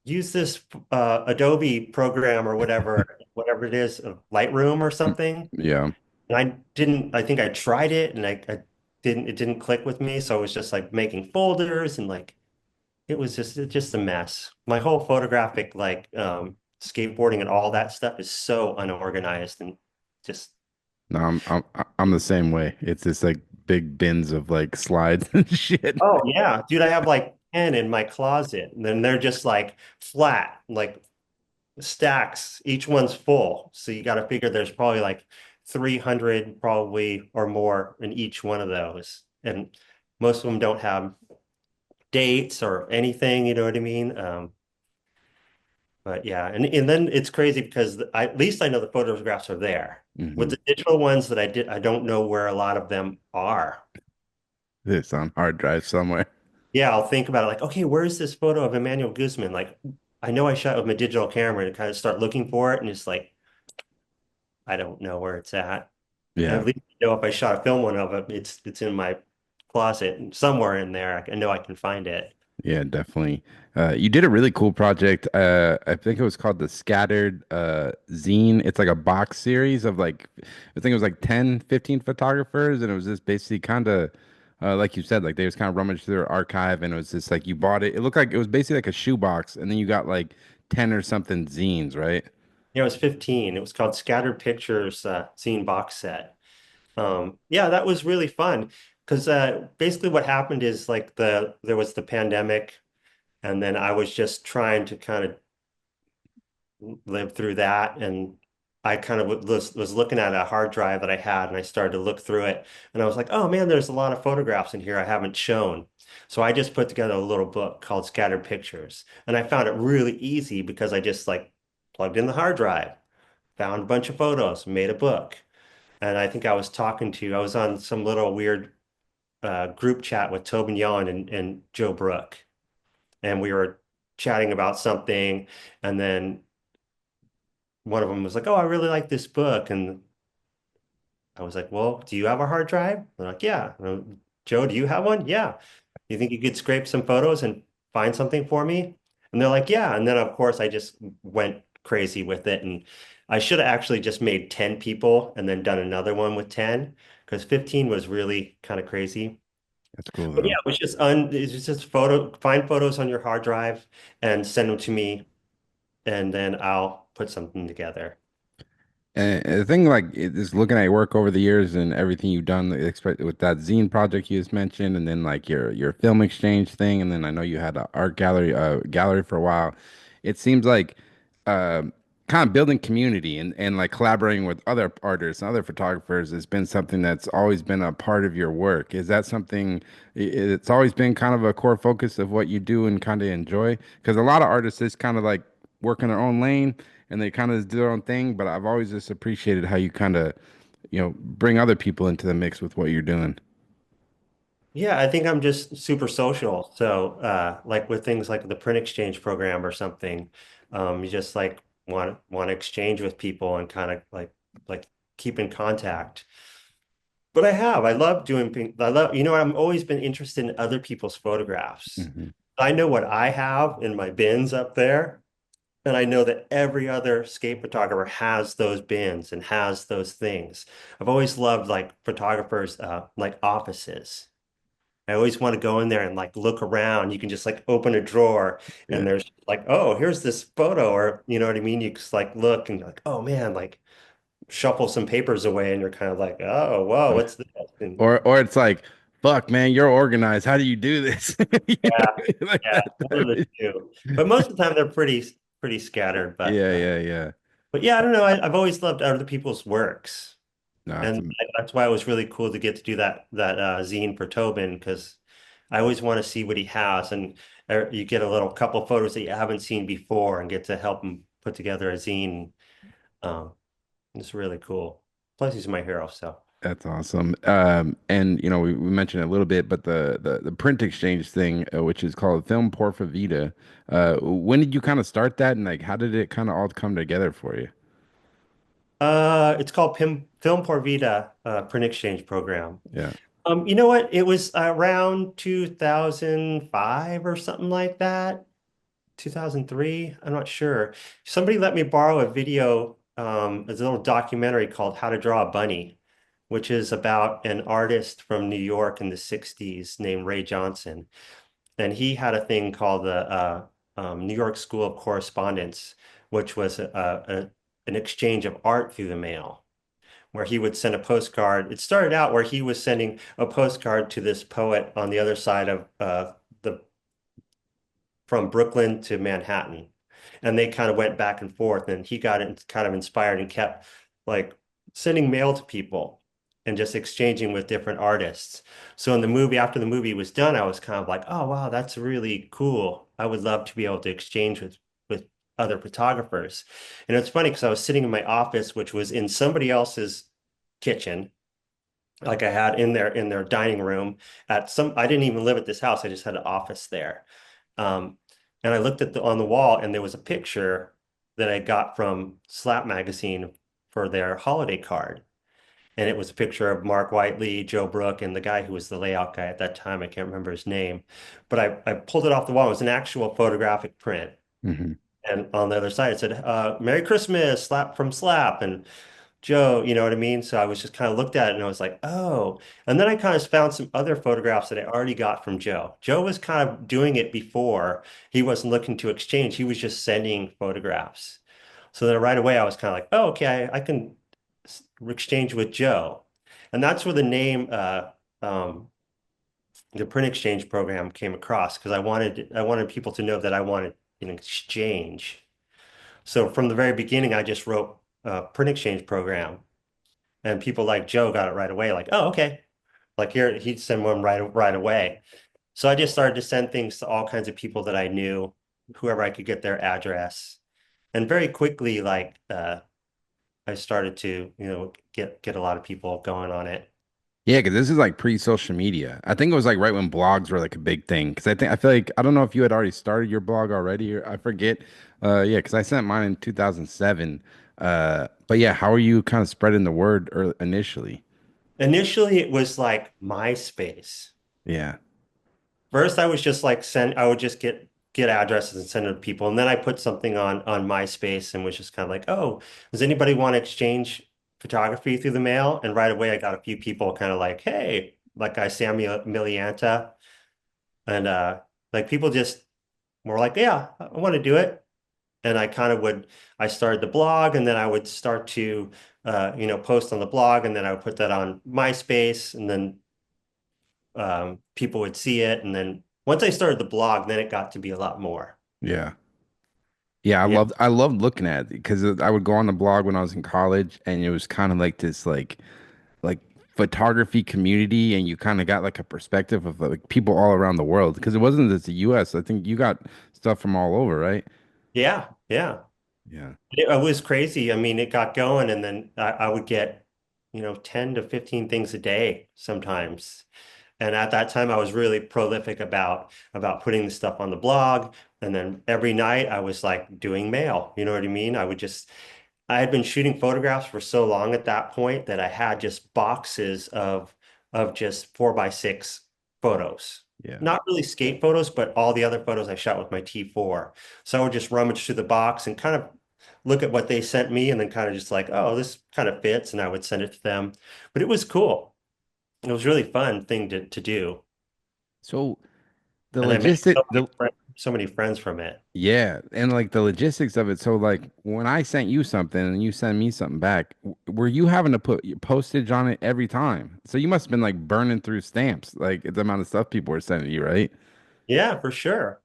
use this Adobe program or whatever it is, Lightroom or something. Yeah. And I think I tried it and I it didn't click with me. So I was just like making folders and like it was just a mess. My whole photographic like skateboarding and all that stuff is so unorganized and just No, I'm the same way. It's just like big bins of like slides and shit. oh yeah, dude, I have like 10 in my closet and then they're just like flat, like stacks. Each one's full. So you got to figure there's probably like 300 probably or more in each one of those. And most of them don't have dates or anything, you know what I mean? But yeah, and then it's crazy because at least I know the photographs are there. With Hmm. the digital ones that I don't know where a lot of them are. It's on hard drive somewhere. Yeah, I'll think about it like, okay, where's this photo of Emmanuel Guzman? Like, I know I shot with my digital camera and kind of start looking for it, and it's like, I don't know where it's at. At Yeah. least you know if I shot a film one of it, it's in my closet somewhere in there. I know I can find it. Yeah, definitely. You did a really cool project. I think it was called the Scattered Zine. It's like a box series of like, I think it was like 10, 15 photographers, and it was just basically kind of like you said, like they just kind of rummaged through their archive, and it was just like you bought it. It looked like it was basically like a shoebox, and then you got like 10 or something zines, right? Yeah, it was 15. It was called Scattered Pictures Zine Box Set. Yeah, that was really fun because basically what happened is like there was the pandemic, and then I was just trying to kind of live through that, and I kind of was looking at a hard drive that I had, and I started to look through it, and I was like, oh man, there's a lot of photographs in here I haven't shown. So I just put together a little book called Scattered Pictures, and I found it really easy because I just like plugged in the hard drive, found a bunch of photos, made a book. And I think I was on some little weird group chat with Tobin Yon and Joe Brook. And we were chatting about something. And then one of them was like, oh, I really like this book. And I was like, well, do you have a hard drive? They're like, yeah. Joe, do you have one? Yeah. You think you could scrape some photos and find something for me? And they're like, yeah. And then, of course, I just went crazy with it. And I should have actually just made 10 people and then done another one with 10 because 15 was really kind of crazy. That's cool But yeah, though. it was just find photos on your hard drive and send them to me, and then I'll put something together. And the thing, like, is looking at your work over the years and everything you've done, expect with that zine project you just mentioned, and then like your film exchange thing, and then I know you had an art gallery for a while. It seems like uh, kind of building community and like collaborating with other artists and other photographers has been something that's always been a part of your work. Is that something? It's always been kind of a core focus of what you do and kind of enjoy? Because a lot of artists just kind of like work in their own lane and they kind of do their own thing. But I've always just appreciated how you kind of, bring other people into the mix with what you're doing. Yeah, I think I'm just super social. So, like with things like the print exchange program or something, you just like want to exchange with people and kind of like keep in contact. But I love doing things. I've always been interested in other people's photographs. Hmm. I know what I have in my bins up there, and I know that every other skate photographer has those bins and has those things. I've always loved like photographers, like offices. I always want to go in there and like look around. You can just like open a drawer and Yeah. there's like, oh, here's this photo, or you know what I mean? You just like look and you're like, oh man, like shuffle some papers away and you're kind of like, oh, whoa, what's this? And Or it's like, fuck, man, you're organized. How do you do this? You know, yeah, like yeah, that one of type the of- two. But most of the time they're pretty scattered. Yeah, yeah, yeah. But yeah, I don't know. I've always loved other people's works. No, And that's why it was really cool to get to do that zine for Tobin because I always want to see what he has, and you get a little couple photos that you haven't seen before, and get to help him put together a zine. Um, it's really cool. Plus, he's my hero. So, that's awesome. And we mentioned it a little bit, but the print exchange thing, which is called Film Por Vida. When did you kind of start that, and like, how did it kind of all come together for you? it's called Film Por Vida Print Exchange Program. Yeah. You know what? It was around 2005 or something like that. 2003, I'm not sure. Somebody let me borrow a video, a little documentary called How to Draw a Bunny, which is about an artist from New York in the 60s named Ray Johnson. And he had a thing called the New York School of Correspondence, which was an exchange of art through the mail, where he would send a postcard. It started out where he was sending a postcard to this poet on the other side of the from Brooklyn to Manhattan. And they kind of went back and forth, and he got kind of inspired and kept like sending mail to people and just exchanging with different artists. So in the movie, after the movie was done, I was kind of like, oh wow, that's really cool. I would love to be able to exchange with other photographers. And it's funny because I was sitting in my office, which was in somebody else's kitchen, like I had in their dining room at some, I didn't even live at this house. I just had an office there. Um, and I looked at on the wall and there was a picture that I got from Slap magazine for their holiday card. And it was a picture of Mark Whiteley, Joe Brook, and the guy who was the layout guy at that time. I can't remember his name, but I pulled it off the wall. It was an actual photographic print. Hmm. And on the other side, it said, Merry Christmas, Slap from Slap. And Joe, you know what I mean? So I was just kind of looked at it and I was like, oh. And then I kind of found some other photographs that I already got from Joe. Joe was kind of doing it before. He wasn't looking to exchange. He was just sending photographs. So then right away I was kind of like, oh, okay, I can exchange with Joe. And that's where the name, the print exchange program came across because I wanted people to know that I wanted an exchange. So from the very beginning, I just wrote a print exchange program, and people like Joe got it right away. Like, oh, okay. Like here, he'd send one right away. So I just started to send things to all kinds of people that I knew, whoever I could get their address, and very quickly, like I started to, get a lot of people going on it. Yeah, because this is like pre-social media. I think it was like right when blogs were like a big thing. Because I feel like I don't know if you had already started your blog already, or I forget. Yeah, because I sent mine in 2007. But yeah, how are you kind of spreading the word initially? Initially, it was like MySpace. Yeah, First, I was just like I would just get addresses and send it to people. And then I put something on MySpace and was just kind of like, oh, does anybody want to exchange photography through the mail? And right away I got a few people kind of like, hey, like Samuel Milianta. And like people just were like, yeah, I want to do it. And I kind of I started the blog and then I would start to post on the blog and then I would put that on MySpace and then people would see it. And then once I started the blog, then it got to be a lot more. yeah. Yeah, Yeah. I loved looking at it because I would go on the blog when I was in college and it was kind of like this like photography community and you kind of got like a perspective of like people all around the world because it wasn't just the US. I think you got stuff from all over, right? Yeah. Yeah. Yeah. It was crazy. I mean, it got going and then I would get, 10 to 15 things a day sometimes. And at that time, I was really prolific about putting the stuff on the blog. And then every night I was like doing mail. You know what I mean? I had been shooting photographs for so long at that point that I had just boxes of just 4x6 photos. Yeah. Not really skate photos, but all the other photos I shot with my T4. So I would just rummage through the box and kind of look at what they sent me and then kind of just like, oh, this kind of fits, and I would send it to them. But it was cool. It was really fun thing to do. So the And I made logistic the so many friends from it. yeah, and like the logistics of it. So like when I sent you something and you send me something back, were you having to put your postage on it every time? So you must have been like burning through stamps, like the amount of stuff people were sending you, right? Yeah, for sure.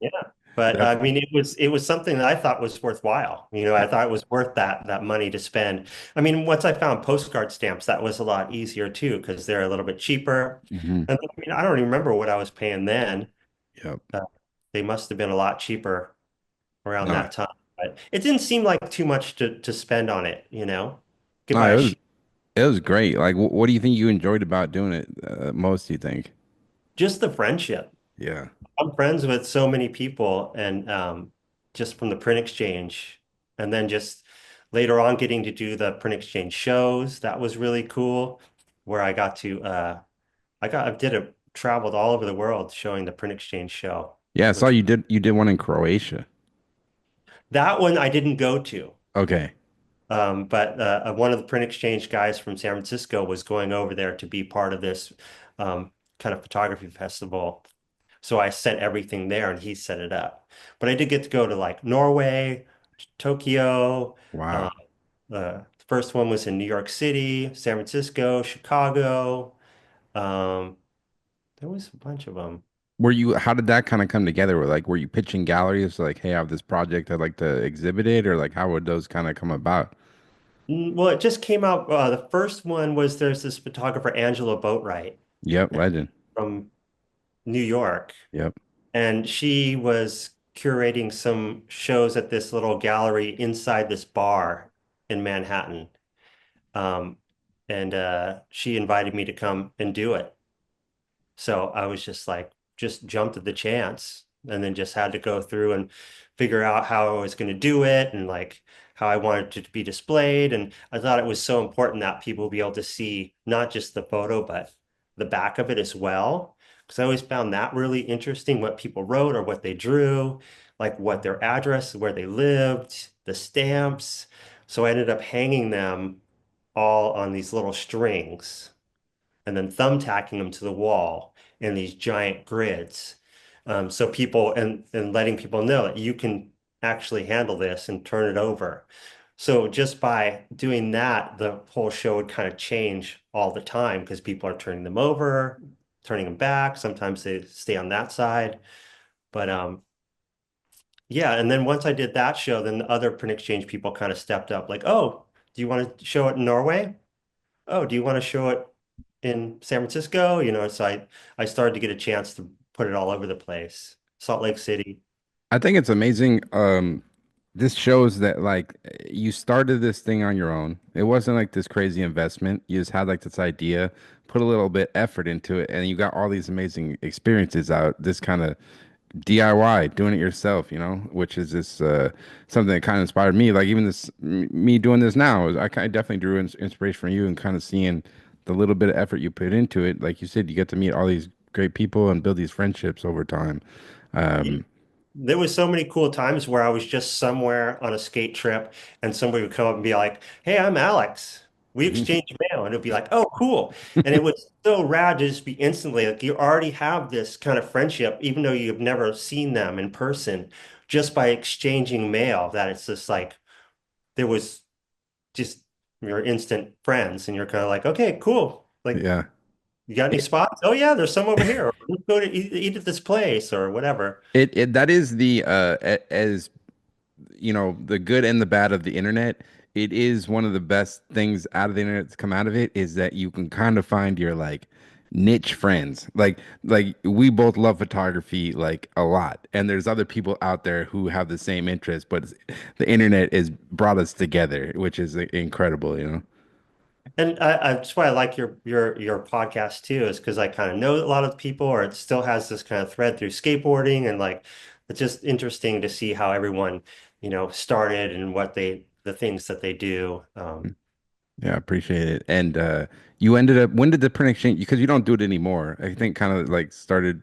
Yeah. But That's I mean, it was something that I thought was worthwhile. I thought it was worth that money to spend. I mean, once I found postcard stamps, that was a lot easier too, because they're a little bit cheaper. hmm And I mean, I don't even remember what I was paying then. Yep. Uh, they must have been a lot cheaper around No, that time. But it didn't seem like too much to spend on it. Could no, buy a sheet. it was great. Like, what do you think you enjoyed about doing it most? Do you think? Just the friendship. Yeah. I'm friends with so many people, and just from the print exchange, and then just later on getting to do the print exchange shows. That was really cool, where I got to I did a traveled all over the world showing the print exchange show, Yeah, I saw which you did one in Croatia. that one I didn't go to. Okay. But one of the print exchange guys from San Francisco was going over there to be part of this kind of photography festival. So I sent everything there and he set it up. But I did get to go to like Norway, Tokyo. Uh, Wow. the first one was in New York City, San Francisco, Chicago. Um, there was a bunch of them. How did that kind of come together? Were you pitching galleries like, hey, I have this project I'd like to exhibit it, or like how would those kind of come about? Well, it just came out. The first one was there's this photographer, Angela Boatwright Yep, legend. from New York. Yep. And she was curating some shows at this little gallery inside this bar in Manhattan. Um, and she invited me to come and do it. So I was just like, just jumped at the chance and then just had to go through and figure out how I was going to do it and like how I wanted it to be displayed. And I thought it was so important that people be able to see not just the photo, but the back of it as well. Because I always found that really interesting, what people wrote or what they drew, like what their address, where they lived, the stamps. So I ended up hanging them all on these little strings and then thumbtacking them to the wall in these giant grids. So people and letting people know that you can actually handle this and turn it over. So just by doing that, the whole show would kind of change all the time because people are turning them over, turning them back. Sometimes they stay on that side. But yeah, and then once I did that show, then the other print exchange people kind of stepped up, like, oh, do you want to show it in Norway? Oh, do you want to show it in San Francisco? So I started to get a chance to put it all over the place. Salt Lake City. I think it's amazing. This shows that like you started this thing on your own. It wasn't like this crazy investment. You just had like this idea, put a little bit effort into it, and you got all these amazing experiences out. This kind of DIY, doing it yourself, which is this something that kind of inspired me. Like even me doing this now, I kind of definitely drew inspiration from you and kind of seeing the little bit of effort you put into it. Like you said, you get to meet all these great people and build these friendships over time. Yeah. Um, There was so many cool times where I was just somewhere on a skate trip and somebody would come up and be like, "Hey, I'm Alex. We exchange mail." And it'd be like, "Oh, cool." And it was so rad to just be instantly like you already have this kind of friendship, even though you've never seen them in person, just by exchanging mail, that it's just like there was just you're instant friends and you're kind of like, okay, cool. Like, yeah. you got any spots? Oh yeah, there's some over here. Or, let's go to eat at this place or whatever. It that is the as the good and the bad of the internet. It is one of the best things out of the internet that's come out of it is that you can kind of find your like niche friends. Like we both love photography like a lot, and there's other people out there who have the same interest, but the internet has brought us together, which is incredible. And that's why I like your podcast too, is because I kind of know a lot of people, or it still has this kind of thread through skateboarding, and like it's just interesting to see how everyone, started and what the things that they do. Yeah, I appreciate it. And you ended up when did the print exchange because you don't do it anymore. I think kind of like started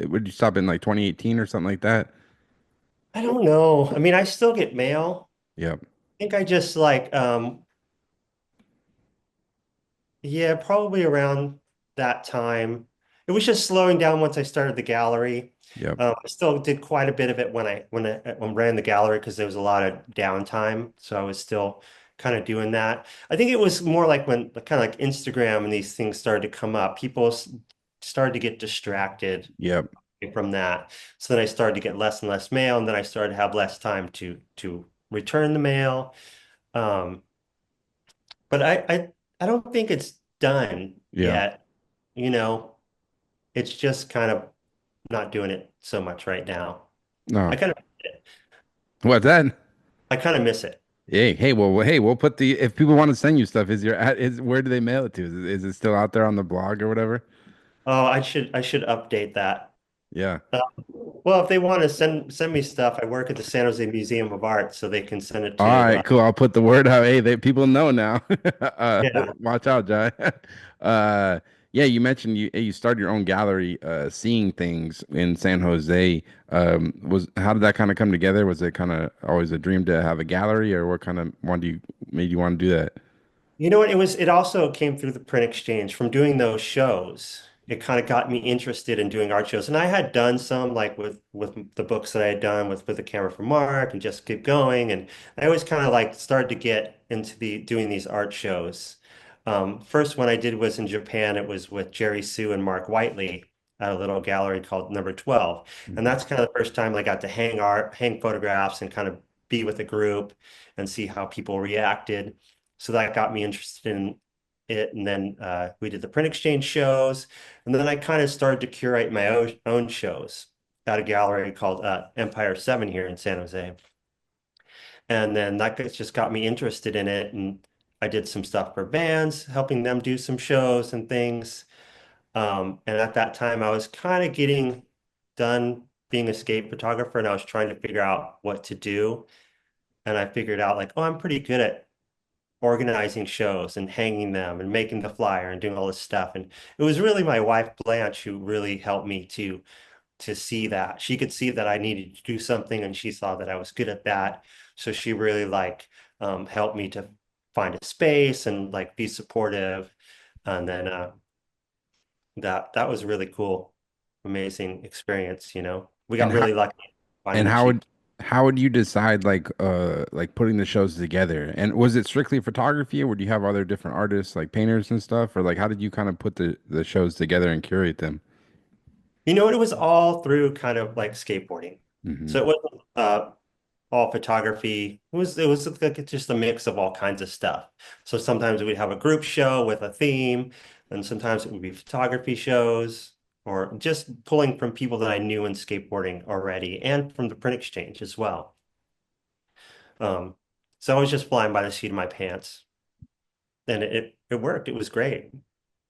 would you stop in like 2018 or something like that? I don't know. I mean, I still get mail. Yep. I think I just like yeah, probably around that time. It was just slowing down once I started the gallery. Yep. I still did quite a bit of it when ran the gallery because there was a lot of downtime. So I was still kind of doing that. I think it was more like when kind of like Instagram and these things started to come up, people started to get distracted Yep. from that. So then I started to get less and less mail, and then I started to have less time to return the mail. Um, but I don't think it's done Yeah. yet. You know, it's just kind of not doing it so much right now. I No. kind of What's that? I kind of miss it. Hey, we'll put the if people want to send you stuff, is where do they mail it to? Is it still out there on the blog or whatever? Oh, I should update that. Yeah. Well, if they want to send me stuff, I work at the San Jose Museum of Art, so they can send it All to right, cool. I'll put the word out. Hey, people know now. yeah. Watch out, Jai. Yeah, you mentioned you started your own gallery, seeing things in San Jose. Was how did that kind of come together? Was it kind of always a dream to have a gallery, or what kind of made you want to do that? You know what? It also came through the print exchange from doing those shows. It kind of got me interested in doing art shows. And I had done some like with the books that I had done with the camera for Mark and just keep going. And I always kind of like started to get into the doing these art shows. First one I did was in Japan. It was with Jerry Sue and Mark Whiteley at a little gallery called Number 12. And Mhm. that's kind of the first time I got to hang photographs and kind of be with a group and see how people reacted. So that got me interested in it. And then we did the print exchange shows. And then I kind of started to curate my own shows at a gallery called Empire 7 here in San Jose. And then just got me interested in it. And I did some stuff for bands, helping them do some shows and things. And at that time, I was kind of getting done being a skate photographer and I was trying to figure out what to do. and I figured out like, oh, I'm pretty good at organizing shows and hanging them and making the flyer and doing all this stuff. And it was really my wife Blanche who really helped me to see that. She could see that I needed to do something, and she saw that I was good at that. So she really like helped me to find a space and like be supportive. And then that was really cool, amazing experience. We And got how really lucky and finding a cheap. how would you decide like putting the shows together? And was it strictly photography, or would you have other different artists like painters and stuff? Or like how did you kind of put the shows together and curate them? It was all through kind of like skateboarding. Hmm. So it wasn't all photography. It was like just a mix of all kinds of stuff. So sometimes we'd have a group show with a theme, and sometimes it would be photography shows, or just pulling from people that I knew in skateboarding already, and from the print exchange as well. Um, so I was just flying by the seat of my pants, and it worked. It was great.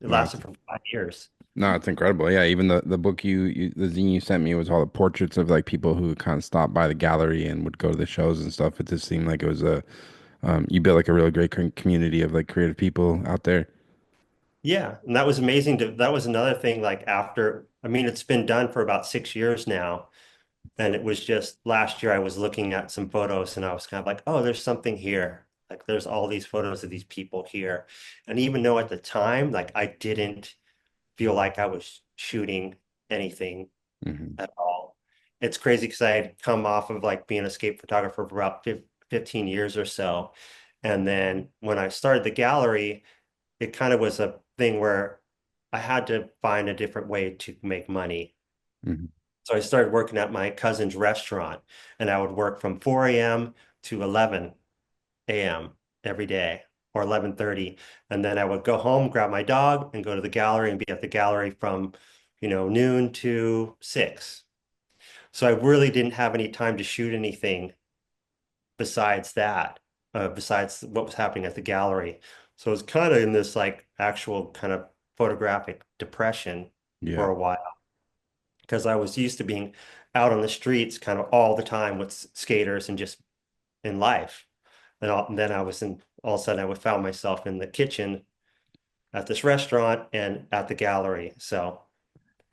It No, lasted for 5 years. no, it's incredible. Yeah, even the book the zine you sent me was all the portraits of like people who kind of stopped by the gallery and would go to the shows and stuff. It just seemed like it was a you built like a really great community of like creative people out there. Yeah, and that was amazing. That was another thing. Like after, I mean, it's been done for about 6 years now. And it was just last year I was looking at some photos and I was kind of like, oh, there's something here. Like there's all these photos of these people here. And even though at the time, like I didn't feel like I was shooting anything Hmm. at all. It's crazy because I had come off of like being a skate photographer for about 15 years or so. And then when I started the gallery, it kind of was a thing where I had to find a different way to make money. Hmm. So I started working at my cousin's restaurant, and I would work from 4 a.m. to 11 a.m. every day, or 11:30. And then I would go home, grab my dog, and go to the gallery and be at the gallery from, noon to 6. So I really didn't have any time to shoot anything besides that, besides what was happening at the gallery. So it was kind of in this like actual kind of photographic depression Yeah. for a while, because I was used to being out on the streets kind of all the time with skaters and just in life. And then I was in, all of a sudden I would found myself in the kitchen at this restaurant and at the gallery. So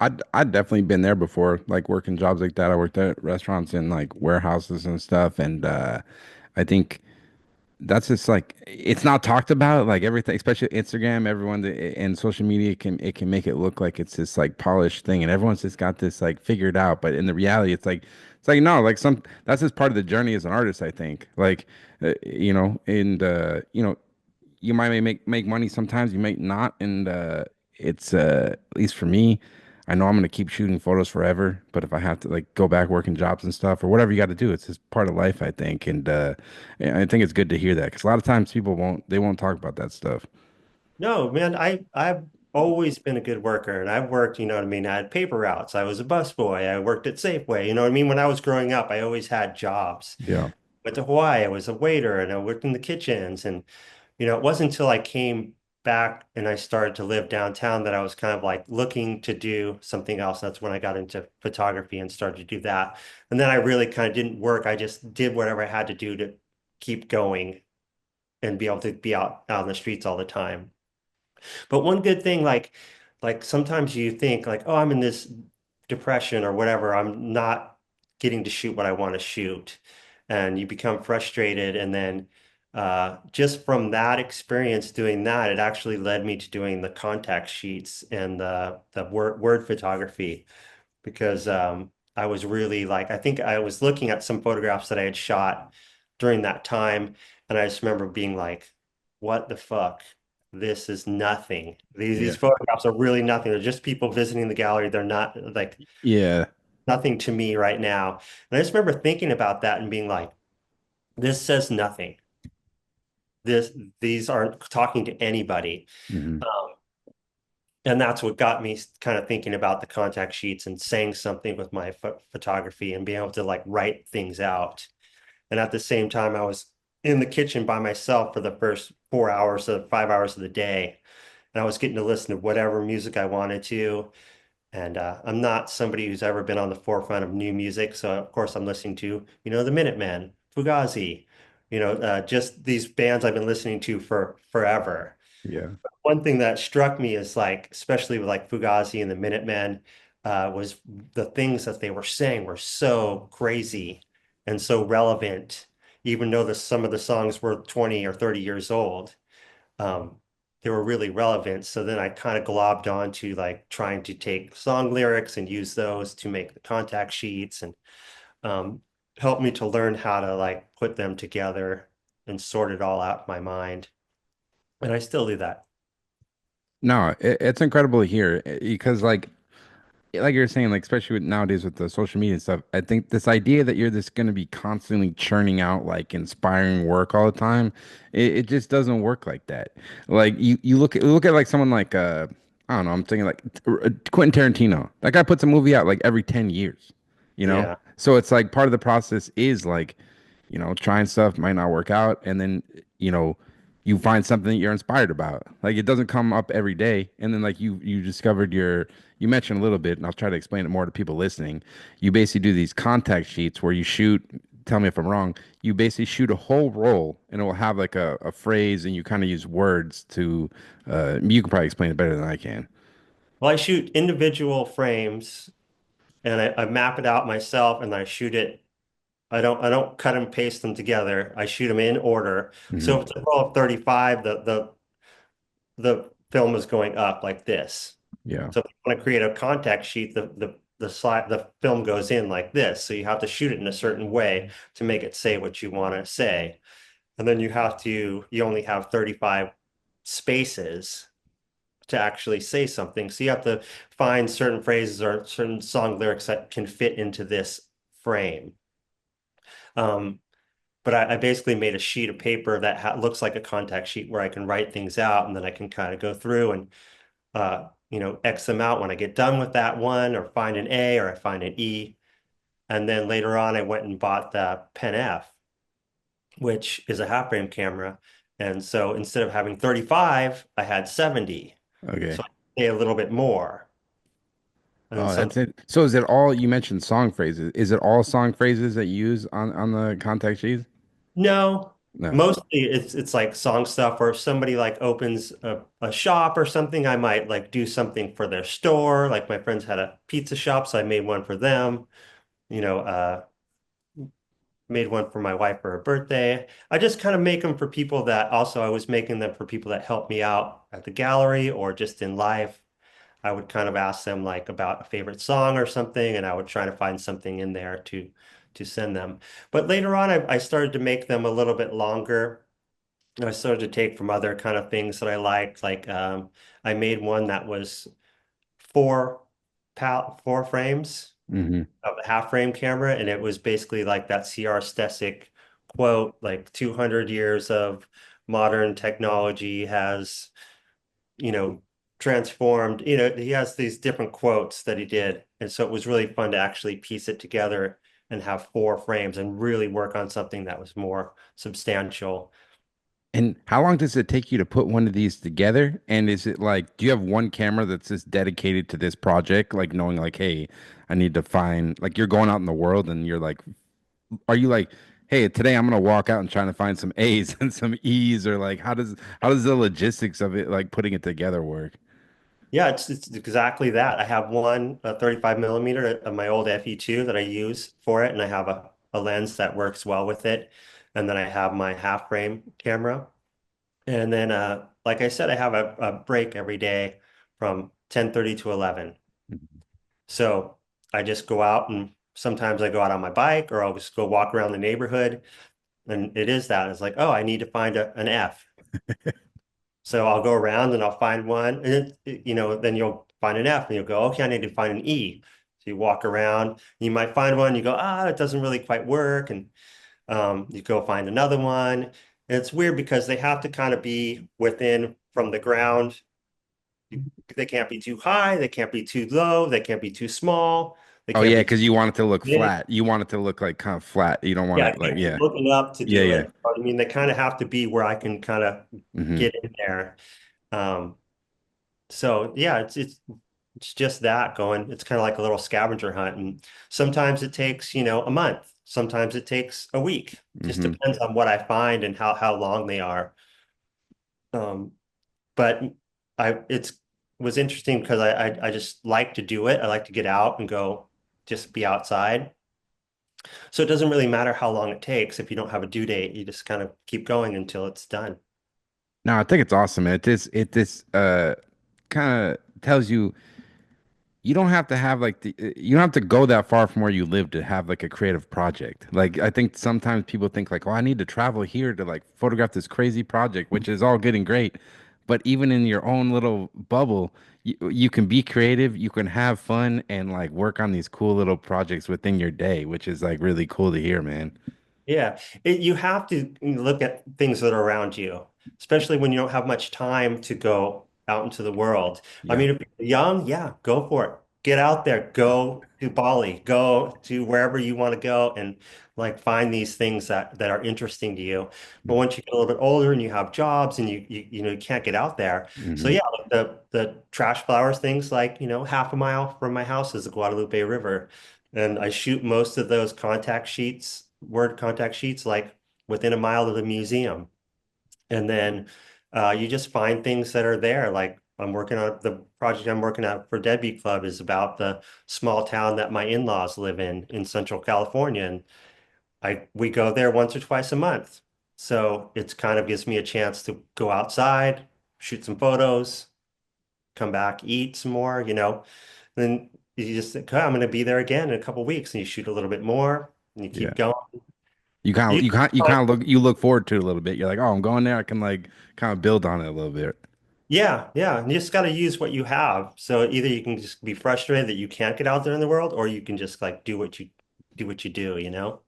I'd definitely been there before, like working jobs like that. I worked at restaurants and like warehouses and stuff, and I think that's just like it's not talked about like everything, especially Instagram. Everyone and social media can make it look like it's this like polished thing, and everyone's just got this like figured out. But in the reality, it's like no, like some that's just part of the journey as an artist. I think like and you might make money sometimes, you might not, and it's at least for me. I know I'm gonna keep shooting photos forever, but if I have to like go back working jobs and stuff or whatever you got to do, it's just part of life, I think. And I think it's good to hear that because a lot of times people won't talk about that stuff. no, man, I've always been a good worker, and I've worked, you know what I mean? I had paper routes. I was a busboy. I worked at Safeway. You know what I mean? When I was growing up, I always had jobs. Yeah. Went to Hawaii, I was a waiter and I worked in the kitchens. And, it wasn't until I came back and I started to live downtown that I was kind of like looking to do something else. That's when I got into photography and started to do that. And then I really kind of didn't work. I just did whatever I had to do to keep going and be able to be out on the streets all the time. But one good thing, like sometimes you think like, oh, I'm in this depression or whatever. I'm not getting to shoot what I want to shoot. And you become frustrated. And then just from that experience doing that, it actually led me to doing the contact sheets and the word photography, because I was really like, I think I was looking at some photographs that I had shot during that time, and I just remember being like, what the fuck? This is nothing. These Yeah. photographs are really nothing. They're just people visiting the gallery. They're not like Yeah. nothing to me right now. And I just remember thinking about that and being like, this says nothing. This these aren't talking to anybody. Hmm. Um, and that's what got me kind of thinking about the contact sheets and saying something with my photography and being able to like write things out. And at the same time, I was in the kitchen by myself for the first 4 hours or 5 hours of the day. And I was getting to listen to whatever music I wanted to. And I'm not somebody who's ever been on the forefront of new music. So, of course, I'm listening to, the Minutemen, Fugazi, just these bands I've been listening to for forever. Yeah. One thing that struck me is like, especially with like Fugazi and the Minutemen, was the things that they were saying were so crazy and so relevant, even though some of the songs were 20 or 30 years old. Um, they were really relevant. So then I kind of globbed on to like trying to take song lyrics and use those to make the contact sheets and um, help me to learn how to like put them together and sort it all out in my mind. And I still do that. No, it's incredible to hear because like you're saying, like especially with nowadays with the social media and stuff, I think this idea that you're just going to be constantly churning out like inspiring work all the time, it just doesn't work like that. Like you look at like someone like I don't know, I'm thinking like Quentin Tarantino. That guy puts a movie out like every 10 years, you know? Yeah. So it's like part of the process is like, trying stuff might not work out, and then you know you find something that you're inspired about. Like it doesn't come up every day, and then like you discovered you mentioned a little bit, and I'll try to explain it more to people listening. You basically do these contact sheets where you shoot. Tell me if I'm wrong. You basically shoot a whole roll, and it will have like a phrase, and you kind of use words to. You can probably explain it better than I can. Well, I shoot individual frames and I map it out myself and I shoot it. I don't cut and paste them together. I shoot them in order. So Hmm. if it's a roll of 35, the film is going up like this. Yeah. So if you want to create a contact sheet, the film goes in like this. So you have to shoot it in a certain way to make it say what you want to say. And then you only have 35 spaces to actually say something. So you have to find certain phrases or certain song lyrics that can fit into this frame. Um, but I basically made a sheet of paper that looks like a contact sheet where I can write things out and then I can kind of go through and X them out when I get done with that one or find an A or I find an E. And then later on, I went and bought the Pen F, which is a half frame camera. And so instead of having 35, I had 70. Okay. So I pay a little bit more. And then Oh, some that's it. So is it all you mentioned song phrases? Is it all song phrases that you use on the contact sheets? No, No. mostly it's like song stuff, or if somebody like opens a shop or something, I might like do something for their store. Like my friends had a pizza shop, so I made one for them. You know, made one for my wife for her birthday. I just kind of make them for people that also I was making them for people that help me out at the gallery or just in life. I would kind of ask them like about a favorite song or something, and I would try to find something in there to send them. But later on, I started to make them a little bit longer. I started to take from other kind of things that I liked. Like I made one that was four frames Hmm. of a half frame camera, and it was basically like that C.R. Stesic quote, like 200 years of modern technology has you know, transformed. He has these different quotes that he did. And so it was really fun to actually piece it together and have four frames and really work on something that was more substantial. And how long does it take you to put one of these together? And is it like, do you have one camera that's just dedicated to this project? Like knowing like, hey, I need to find like you're going out in the world and you're like, are you like, hey, today I'm gonna walk out and trying to find some A's and some E's, or like how does the logistics of it like putting it together work? Yeah, it's exactly that. I have one a 35 millimeter of my old FE2 that I use for it, and I have a lens that works well with it. And then I have my half frame camera. And then like I said, I have a break every day from 10:30 to 11. So I just go out and sometimes I go out on my bike or I'll just go walk around the neighborhood. And it is that. It's like, oh, I need to find an F. So I'll go around and I'll find one. And then you'll find an F and you'll go, okay, I need to find an E. So you walk around, you might find one, you go, it doesn't really quite work. And you go find another one. And it's weird because they have to kind of be within from the ground. They can't be too high, they can't be too low, they can't be too small, they Oh can't yeah, be too because you want it to look big. flat. You want it to look like kind of flat. You don't want Yeah, I it like can't keep yeah, looking up to yeah, do yeah. it. But I mean, they kind of have to be where I can kind of Hmm. get in there. Um, so yeah, it's just that going. It's kind of like a little scavenger hunt, and sometimes it takes a month. Sometimes it takes a week. Just Hmm. depends on what I find and how long they are. Um, but it's was interesting because I just like to do it. I like to get out and go just be outside. So it doesn't really matter how long it takes. If you don't have a due date, you just kind of keep going until it's done. No, I think it's awesome. It kind of tells you you don't have to have like you don't have to go that far from where you live to have like a creative project. Like I think sometimes people think like, oh, I need to travel here to like photograph this crazy project, which is all good and great. But even in your own little bubble, you can be creative, you can have fun and like work on these cool little projects within your day, which is like really cool to hear, man. Yeah, you have to look at things that are around you, especially when you don't have much time to go out into the world. I Yeah. mean, if you're young, yeah, go for it. Get out there, go to Bali, go to wherever you want to go and like find these things that are interesting to you. But once you get a little bit older and you have jobs and you can't get out there. So Hmm. yeah, like the trash flowers things like, half a mile from my house is the Guadalupe River. And I shoot most of those contact sheets, word contact sheets, like within a mile of the museum. And then you just find things that are there. Like the project I'm working on for Deadbeat Club is about the small town that my in-laws live in Central California. And we go there once or twice a month. So it's kind of gives me a chance to go outside, shoot some photos, come back, eat some more, Then you just think, "Okay, I'm going to be there again in a couple weeks," and you shoot a little bit more, and you Yeah. keep going. You kind You of you kind you find, kind of look forward to it a little bit. You're like, oh, I'm going there. I can like kind of build on it a little bit. yeah, yeah, and you just got to use what you have. So either you can just be frustrated that you can't get out there in the world, or you can just like do what you do.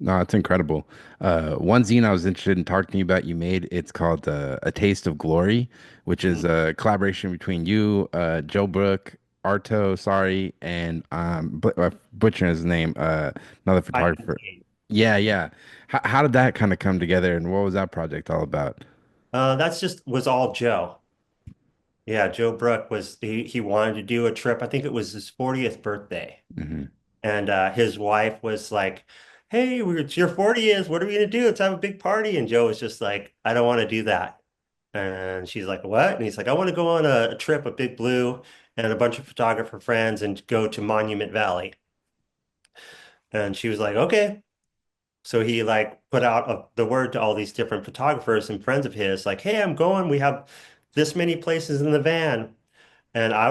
No, it's incredible. One zine I was interested in talking to you about, you made, it's called A Taste of Glory, which is Mhm. a collaboration between you, Joe Brook, Arto, sorry, and butchering his name, another I photographer. Yeah, yeah. How did that kind of come together, and what was that project all about? That's just was all Joe. Yeah, Joe Brook he wanted to do a trip. I think it was his 40th birthday. Hmm. And his wife was like, "Hey, it's your 40th. What are we gonna do? Let's have a big party." And Joe was just like, "I don't want to do that." And she's like, "What?" And he's like, "I want to go on a trip, a Big Blue, and a bunch of photographer friends, and go to Monument Valley." And she was like, "Okay." So he like put out the word to all these different photographers and friends of his, like, "Hey, I'm going. We have this many places in the van." And I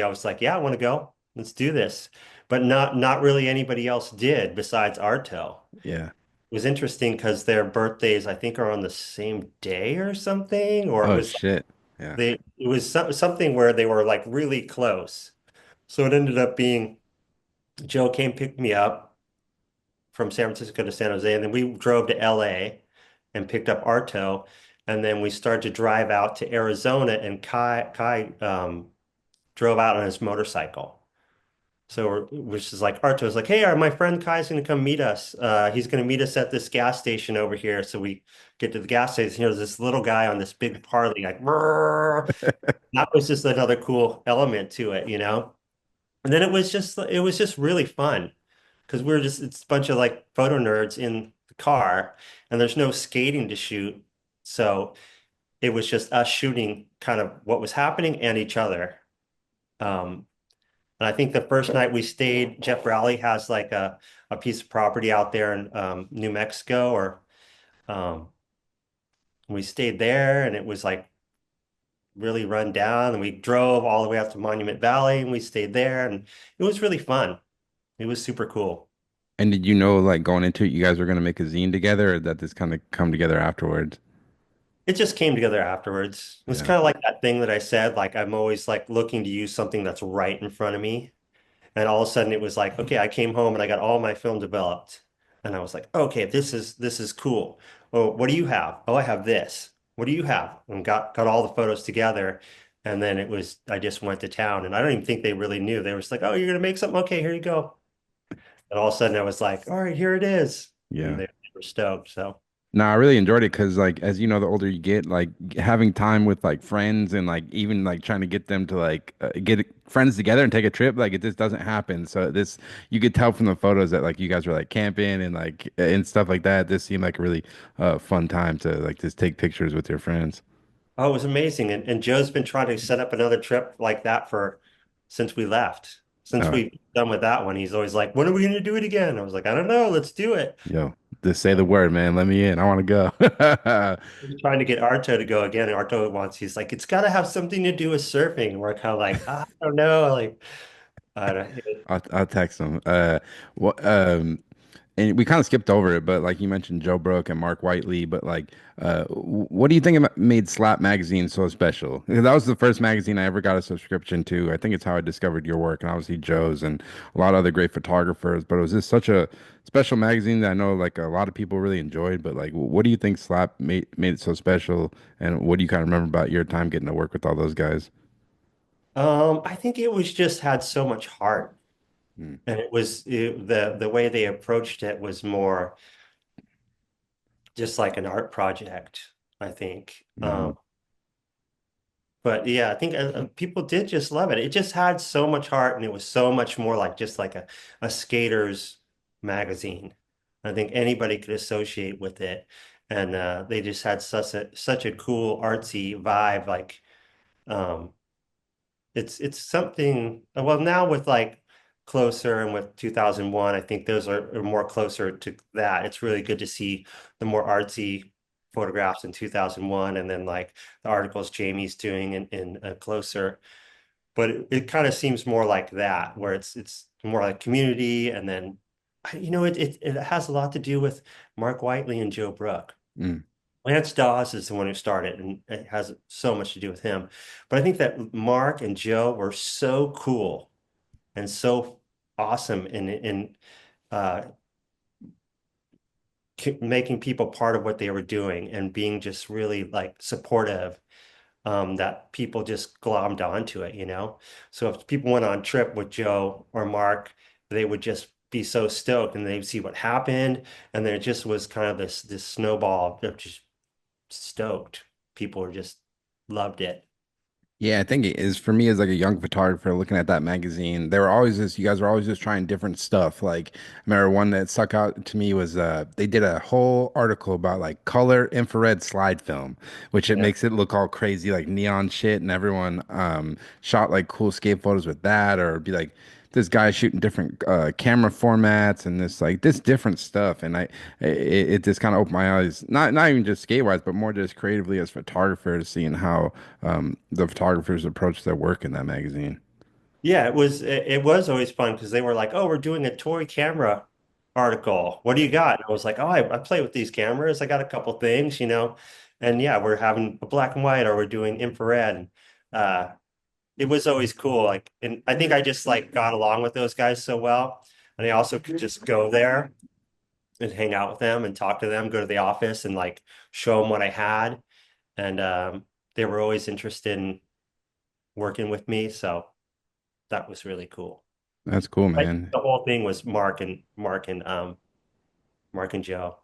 was like, yeah, I want to go. Let's do this. But not really anybody else did besides Arto. Yeah. It was interesting because their birthdays, I think, are on the same day or something, or it Oh was shit. Yeah. something where they were like really close. So it ended up being Joe came pick me up from San Francisco to San Jose, and then we drove to LA and picked up Arto, and then we started to drive out to Arizona, and Kai drove out on his motorcycle. So which is like Arto's like, "Hey, my friend Kai's gonna come meet us. He's gonna meet us at this gas station over here." So we get to the gas station. There's this little guy on this big Harley, like, "Brrr." That was just another cool element to it. And then it was just really fun because it's a bunch of like photo nerds in the car, and there's no skating to shoot. So it was just us shooting kind of what was happening and each other. Um, And I think the first night we stayed, Jeff Rowley has like a piece of property out there in New Mexico, or um, we stayed there and it was like really run down. And we drove all the way out to Monument Valley and we stayed there and it was really fun. It was super cool. And did you know, like going into it, you guys were gonna make a zine together, or that this kind of come together afterwards? It just came together afterwards. It was Yeah. kind of like that thing that I said, like I'm always like looking to use something that's right in front of me. And all of a sudden it was like, okay, I came home and I got all my film developed. And I was like, okay, this is cool. Oh, what do you have? Oh, I have this. What do you have? And got all the photos together. And then I just went to town. And I don't even think they really knew. They were just like, oh, you're gonna make something? Okay, here you go. And all of a sudden I was like, all right, here it is. And Yeah. they were stoked. So No, I really enjoyed it because, like, as you know, the older you get, like having time with like friends and like even like trying to get them to like get friends together and take a trip, like it just doesn't happen. So this, you could tell from the photos that like you guys were like camping and like and stuff like that. This seemed like a really fun time to like just take pictures with your friends. Oh, it was amazing. And Joe's been trying to set up another trip like that for since we left. Since Uh, we've done with that one, he's always like, when are we going to do it again? I was like, I don't know. Let's do it. yo, just say the word, man. Let me in. I want to go. He's trying to get Arto to go again. And Arto wants, he's like, it's got to have something to do with surfing. And we're kind of like, I don't know. Like, I don't, I'll text them. What and we kind of skipped over it, but like you mentioned Joe Brook and Mark Whiteley, but like, what do you think made Slap Magazine so special? Because that was the first magazine I ever got a subscription to. I think it's how I discovered your work and obviously Joe's and a lot of other great photographers. But it was just such a special magazine that I know like a lot of people really enjoyed. But like, what do you think Slap made it so special? And what do you kind of remember about your time getting to work with all those guys? I think it was just had so much heart. Mm, And the way they approached it was more just like an art project, I think. mm, But yeah, I think people did just love it. It just had so much heart, and it was so much more like just like a skater's magazine. I think anybody could associate with it, and they just had such a cool artsy vibe. Like um, it's something. Well, now with like Closer and with 2001, I think those are more closer to that. It's really good to see the more artsy photographs in 2001, and then like the articles Jamie's doing in Closer. But it kind of seems more like that, where it's more like community, and then it has a lot to do with Mark Whiteley and Joe Brook. mm. Lance Dawes is the one who started, and it has so much to do with him. But I think that Mark and Joe were so cool and so awesome in uh, making people part of what they were doing and being just really like supportive, that people just glommed onto it, you know? So if people went on a trip with Joe or Mark, they would just be so stoked and they'd see what happened. And then it just was kind of this snowball of just stoked. People were just loved it. Yeah, I think it is for me as like a young photographer looking at that magazine. They were always just you guys were always just trying different stuff. Like I remember one that stuck out to me was they did a whole article about like color infrared slide film, which it Yeah. makes it look all crazy like neon shit and everyone shot like cool skate photos with that or be like this guy shooting different camera formats and this different stuff and it just kind of opened my eyes not even just skate wise but more just creatively as photographers seeing how the photographers approach their work in that magazine. Yeah, it was always fun because they were like, "Oh, we're doing a toy camera article. What do you got?" And I was like, "Oh, I play with these cameras. I got a couple things, you know." And yeah, we're having a black and white, or we're doing infrared. And it was always cool. Like, and I think I just like got along with those guys so well, and I also could just go there and hang out with them and talk to them, go to the office and like show them what I had, and they were always interested in working with me. So that was really cool. That's cool, Like man. the whole thing was Mark and Joe.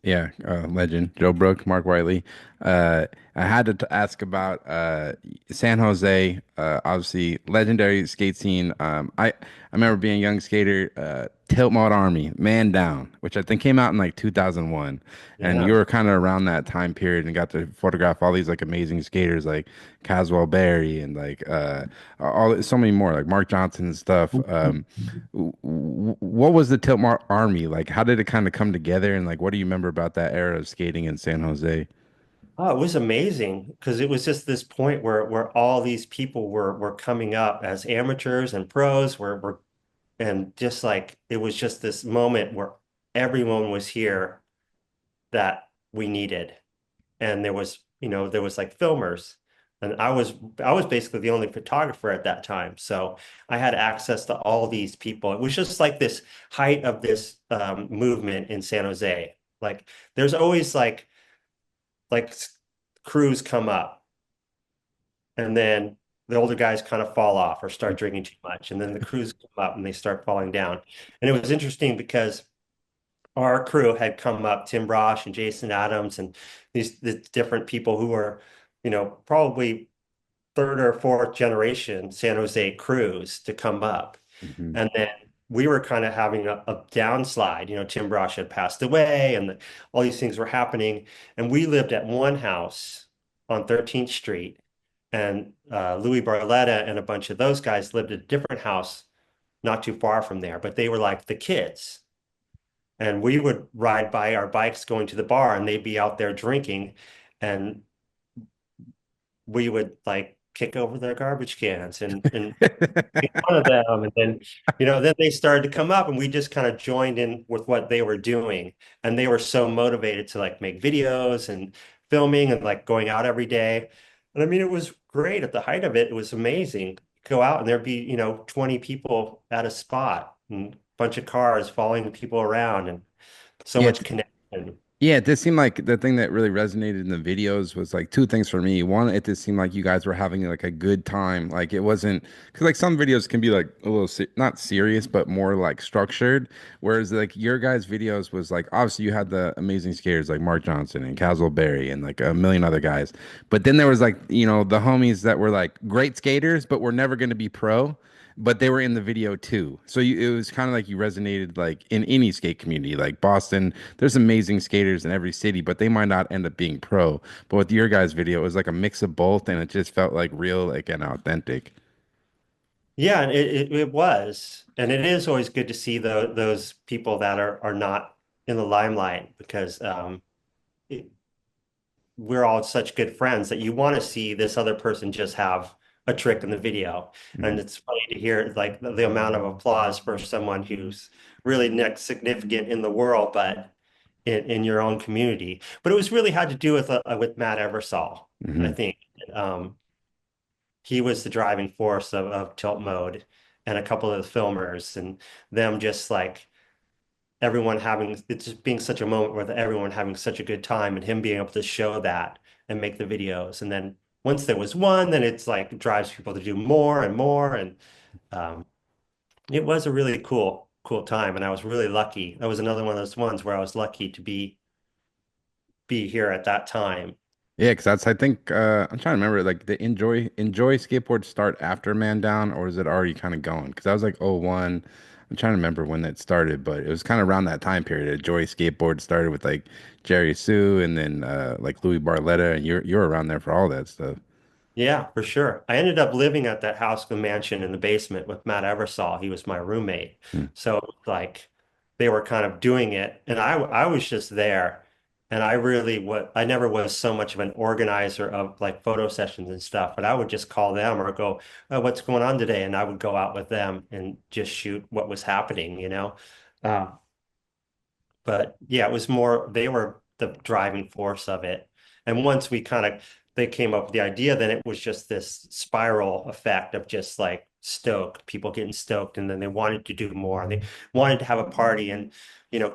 Yeah, legend Joe Brook, Mark Whiteley. I had to ask about San Jose. Obviously, legendary skate scene. I remember being a young skater. Tiltmode Army, Man Down, which I think came out in like 2001, and you Yeah. were kind of around that time period and got to photograph all these like amazing skaters like Caswell Berry and like all so many more like Mark Johnson and stuff. What was the Army like? How did it kind of come together? And like, what do you remember about that era of skating in San Jose? Oh, it was amazing because it was just this point where all these people were coming up as amateurs and pros were and just like it was just this moment where everyone was here that we needed. And there was like filmers. And I was basically the only photographer at that time. So I had access to all these people. It was just like this height of this movement in San Jose. Like there's always like crews come up and then the older guys kind of fall off or start drinking too much. And then the crews come up and they start falling down. And it was interesting because our crew had come up, Tim Brosh and Jason Adams, and the different people who were, probably third or fourth generation San Jose crews to come up. Hmm. And then we were kind of having a downslide. Tim Brosh had passed away, and all these things were happening. And we lived at one house on 13th Street, and Louis Barletta and a bunch of those guys lived at a different house not too far from there. But they were like the kids. And we would ride by our bikes going to the bar, and they'd be out there drinking. And we would like kick over their garbage cans and make fun of them. And then, then they started to come up, and we just kind of joined in with what they were doing. And they were so motivated to like make videos and filming and like going out every day. And I mean, it was great at the height of it. It was amazing. Go out and there'd be, 20 people at a spot and a bunch of cars following people around and so Yeah, much connection. yeah, it did seem like the thing that really resonated in the videos was like two things for me. One, it did seem like you guys were having like a good time. Like it wasn't because like some videos can be like a little se not serious, but more like structured. Whereas like your guys' videos was like obviously you had the amazing skaters like Mark Johnson and Caswell Berry and like a million other guys. But then there was like, the homies that were like great skaters, but were never going to be pro, but they were in the video too. So it was kind of like you resonated like in any skate community, like Boston. There's amazing skaters in every city, but they might not end up being pro. But with your guys' video, it was like a mix of both, and it just felt like real, like and authentic. Yeah, and it was. And it is always good to see those people that are not in the limelight because it, we're all such good friends that you want to see this other person just have a trick in the video. And Mhm. it's funny to hear like the amount of applause for someone who's really next significant in the world, but in your own community. But it was really had to do with Matt Eversole, I Mhm. think. Um, he was the driving force of Tiltmode and a couple of the filmers and them just like everyone having it just being such a moment with everyone having such a good time and him being able to show that and make the videos. And then once there was one, then it's like drives people to do more and more. And um, it was a really cool time. And I was really lucky. That was another one of those ones where I was lucky to be here at that time. Yeah, because that's I think I'm trying to remember like the Enjoy skateboard start after Man Down, or is it already kind of going? Because that was like '01. I'm trying to remember when that started, but it was kind of around that time period. Enjoy skateboard started with like Jerry Sue and then like Louis Barletta, and you're around there for all that stuff. Yeah, for sure. I ended up living at that house, the mansion in the basement with Matt Eversole. He was my roommate. Hmm. So like they were kind of doing it and I was just there. And I never was so much of an organizer of like photo sessions and stuff, but I would just call them or go, oh, what's going on today? And I would go out with them and just shoot what was happening. Uh, but yeah, it was more, they were the driving force of it. And once they came up with the idea, then it was just this spiral effect of just like people getting stoked. And then they wanted to do more. They wanted to have a party and,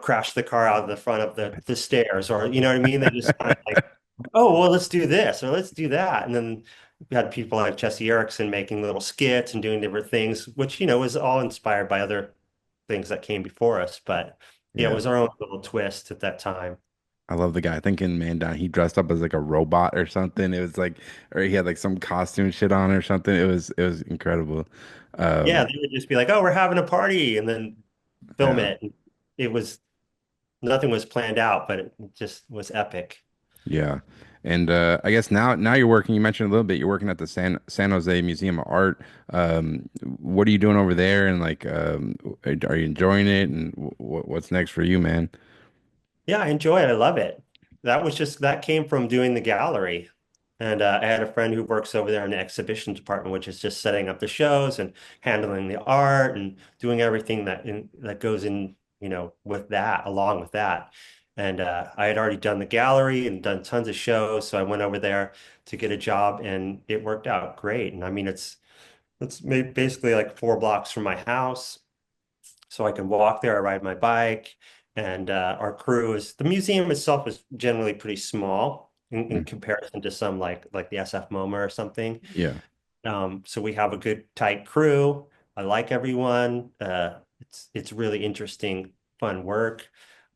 crash the car out of the front of the stairs or, you know what I mean? They just kind of like, oh, well, let's do this or let's do that. And then we had people like Jesse Erickson making little skits and doing different things, which, was all inspired by other things that came before us. But yeah, it Yeah. was our own little twist at that time. I love the guy. I think in Man Down, he dressed up as like a robot or something. It was like, or he had like some costume shit on or something. It was incredible. Yeah, Um, they would just be like, "Oh, we're having a party," and then film yeah, it. It was nothing was planned out, but it just was epic. yeah. And I guess now you're working. You mentioned a little bit. You're working at the San Jose Museum of Art. What are you doing over there? And like, are you enjoying it? And what's next for you, man? Yeah, I enjoy it. I love it. That came from doing the gallery. And I had a friend who works over there in the exhibition department, which is just setting up the shows and handling the art and doing everything that goes in, with that, along with that. And I had already done the gallery and done tons of shows, so I went over there to get a job, and it worked out great. And I mean, it's basically like 4 blocks from my house so I can walk there. I ride my bike, and the museum itself is generally pretty small in Mm. comparison to some like the SF MoMA or something. Yeah. So we have a good tight crew. I like everyone. It's really interesting, fun work.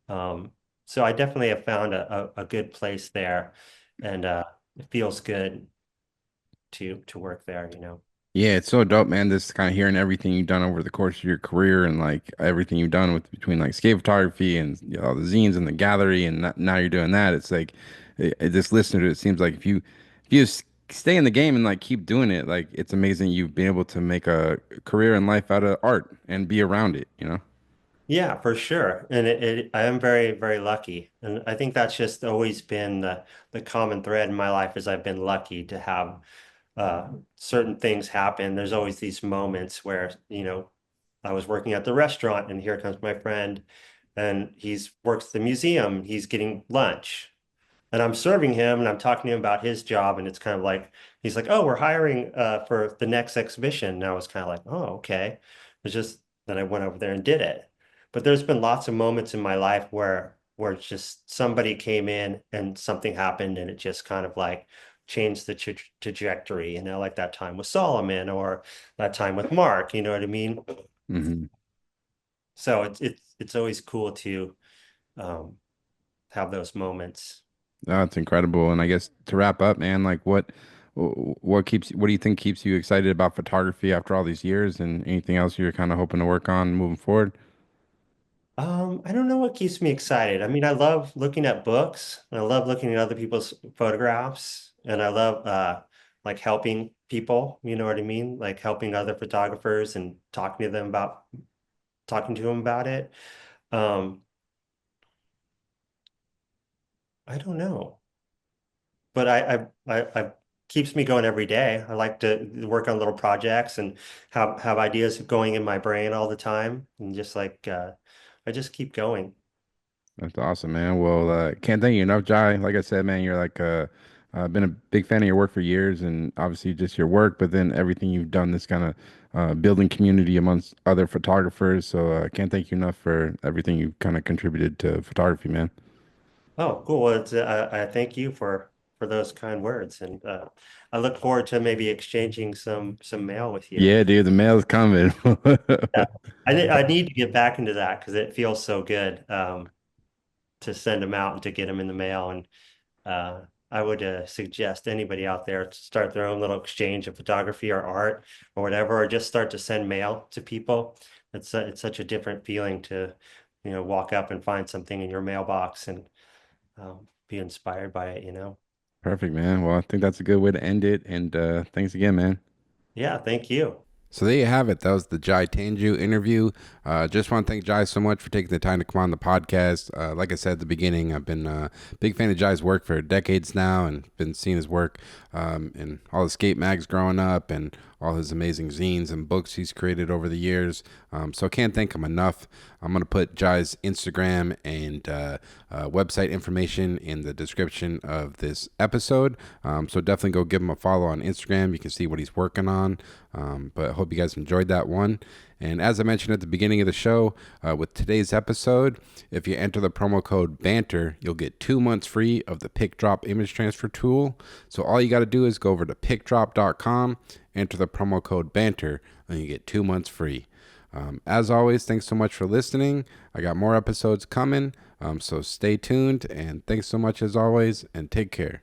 So I definitely have found a good place there, and it feels good to work there, you know. Yeah, it's so dope, man. This kind of hearing everything you've done over the course of your career and like everything you've done with between like skate photography and all the zines and the gallery and now you're doing that. It's like this listener to it seems like if you stay in the game and like keep doing it, like it's amazing you've been able to make a career and life out of art and be around it, you know? Yeah, for sure. And I am very, very lucky. And I think that's just always been the common thread in my life is I've been lucky to have certain things happen. There's always these moments where, you know, I was working at the restaurant and here comes my friend and he's works at the museum. He's getting lunch. And I'm serving him and I'm talking to him about his job. And it's kind of like, he's like, oh, we're hiring for the next exhibition. And I was kind of like, oh, okay. It's just, then I went over there and did it. But there's been lots of moments in my life where it's just somebody came in and something happened and it just kind of like changed the trajectory, you know, like that time with Solomon or that time with Mark, you know what I mean? Hmm. So it's always cool to um, have those moments. Oh, it's incredible. And I guess to wrap up, man, like what do you think keeps you excited about photography after all these years and anything else you're kind of hoping to work on moving forward? I don't know what keeps me excited. I mean, I love looking at books and I love looking at other people's photographs and I love like helping people, you know what I mean? Like helping other photographers and talking to them about it. Um, I don't know, but I keeps me going every day. I like to work on little projects and have ideas going in my brain all the time and just like I just keep going. That's awesome, man. Well, can't thank you enough, Jai. Like I said, man, you're like been a big fan of your work for years, and obviously just your work, but then everything you've done, this kind of building community amongst other photographers. So can't thank you enough for everything you've kind of contributed to photography, man. Oh, cool. Well, I thank you for those kind words, and I look forward to maybe exchanging some mail with you. Yeah, dude, the mail's coming. Yeah, I need to get back into that because it feels so good to send them out and to get them in the mail. And I would suggest anybody out there to start their own little exchange of photography or art or whatever, or just start to send mail to people. It's such a different feeling to, you know, walk up and find something in your mailbox and be inspired by it, you know? Perfect, man. Well, I think that's a good way to end it. And thanks again, man. Yeah, thank you. So there you have it. That was the Jai Tanju interview. Just want to thank Jai so much for taking the time to come on the podcast. Like I said at the beginning, I've been a big fan of Jai's work for decades now and been seeing his work in all the skate mags growing up and all his amazing zines and books he's created over the years. So I can't thank him enough. I'm going to put Jai's Instagram and website information in the description of this episode. So definitely go give him a follow on Instagram. You can see what he's working on. But I hope you guys enjoyed that one. And as I mentioned at the beginning of the show, with today's episode, if you enter the promo code BANTER, you'll get 2 months free of the PicDrop image transfer tool. So all you got to do is go over to picdrop.com, enter the promo code BANTER, and you get 2 months free. As always, thanks so much for listening. I got more episodes coming, so stay tuned. And thanks so much as always, and take care.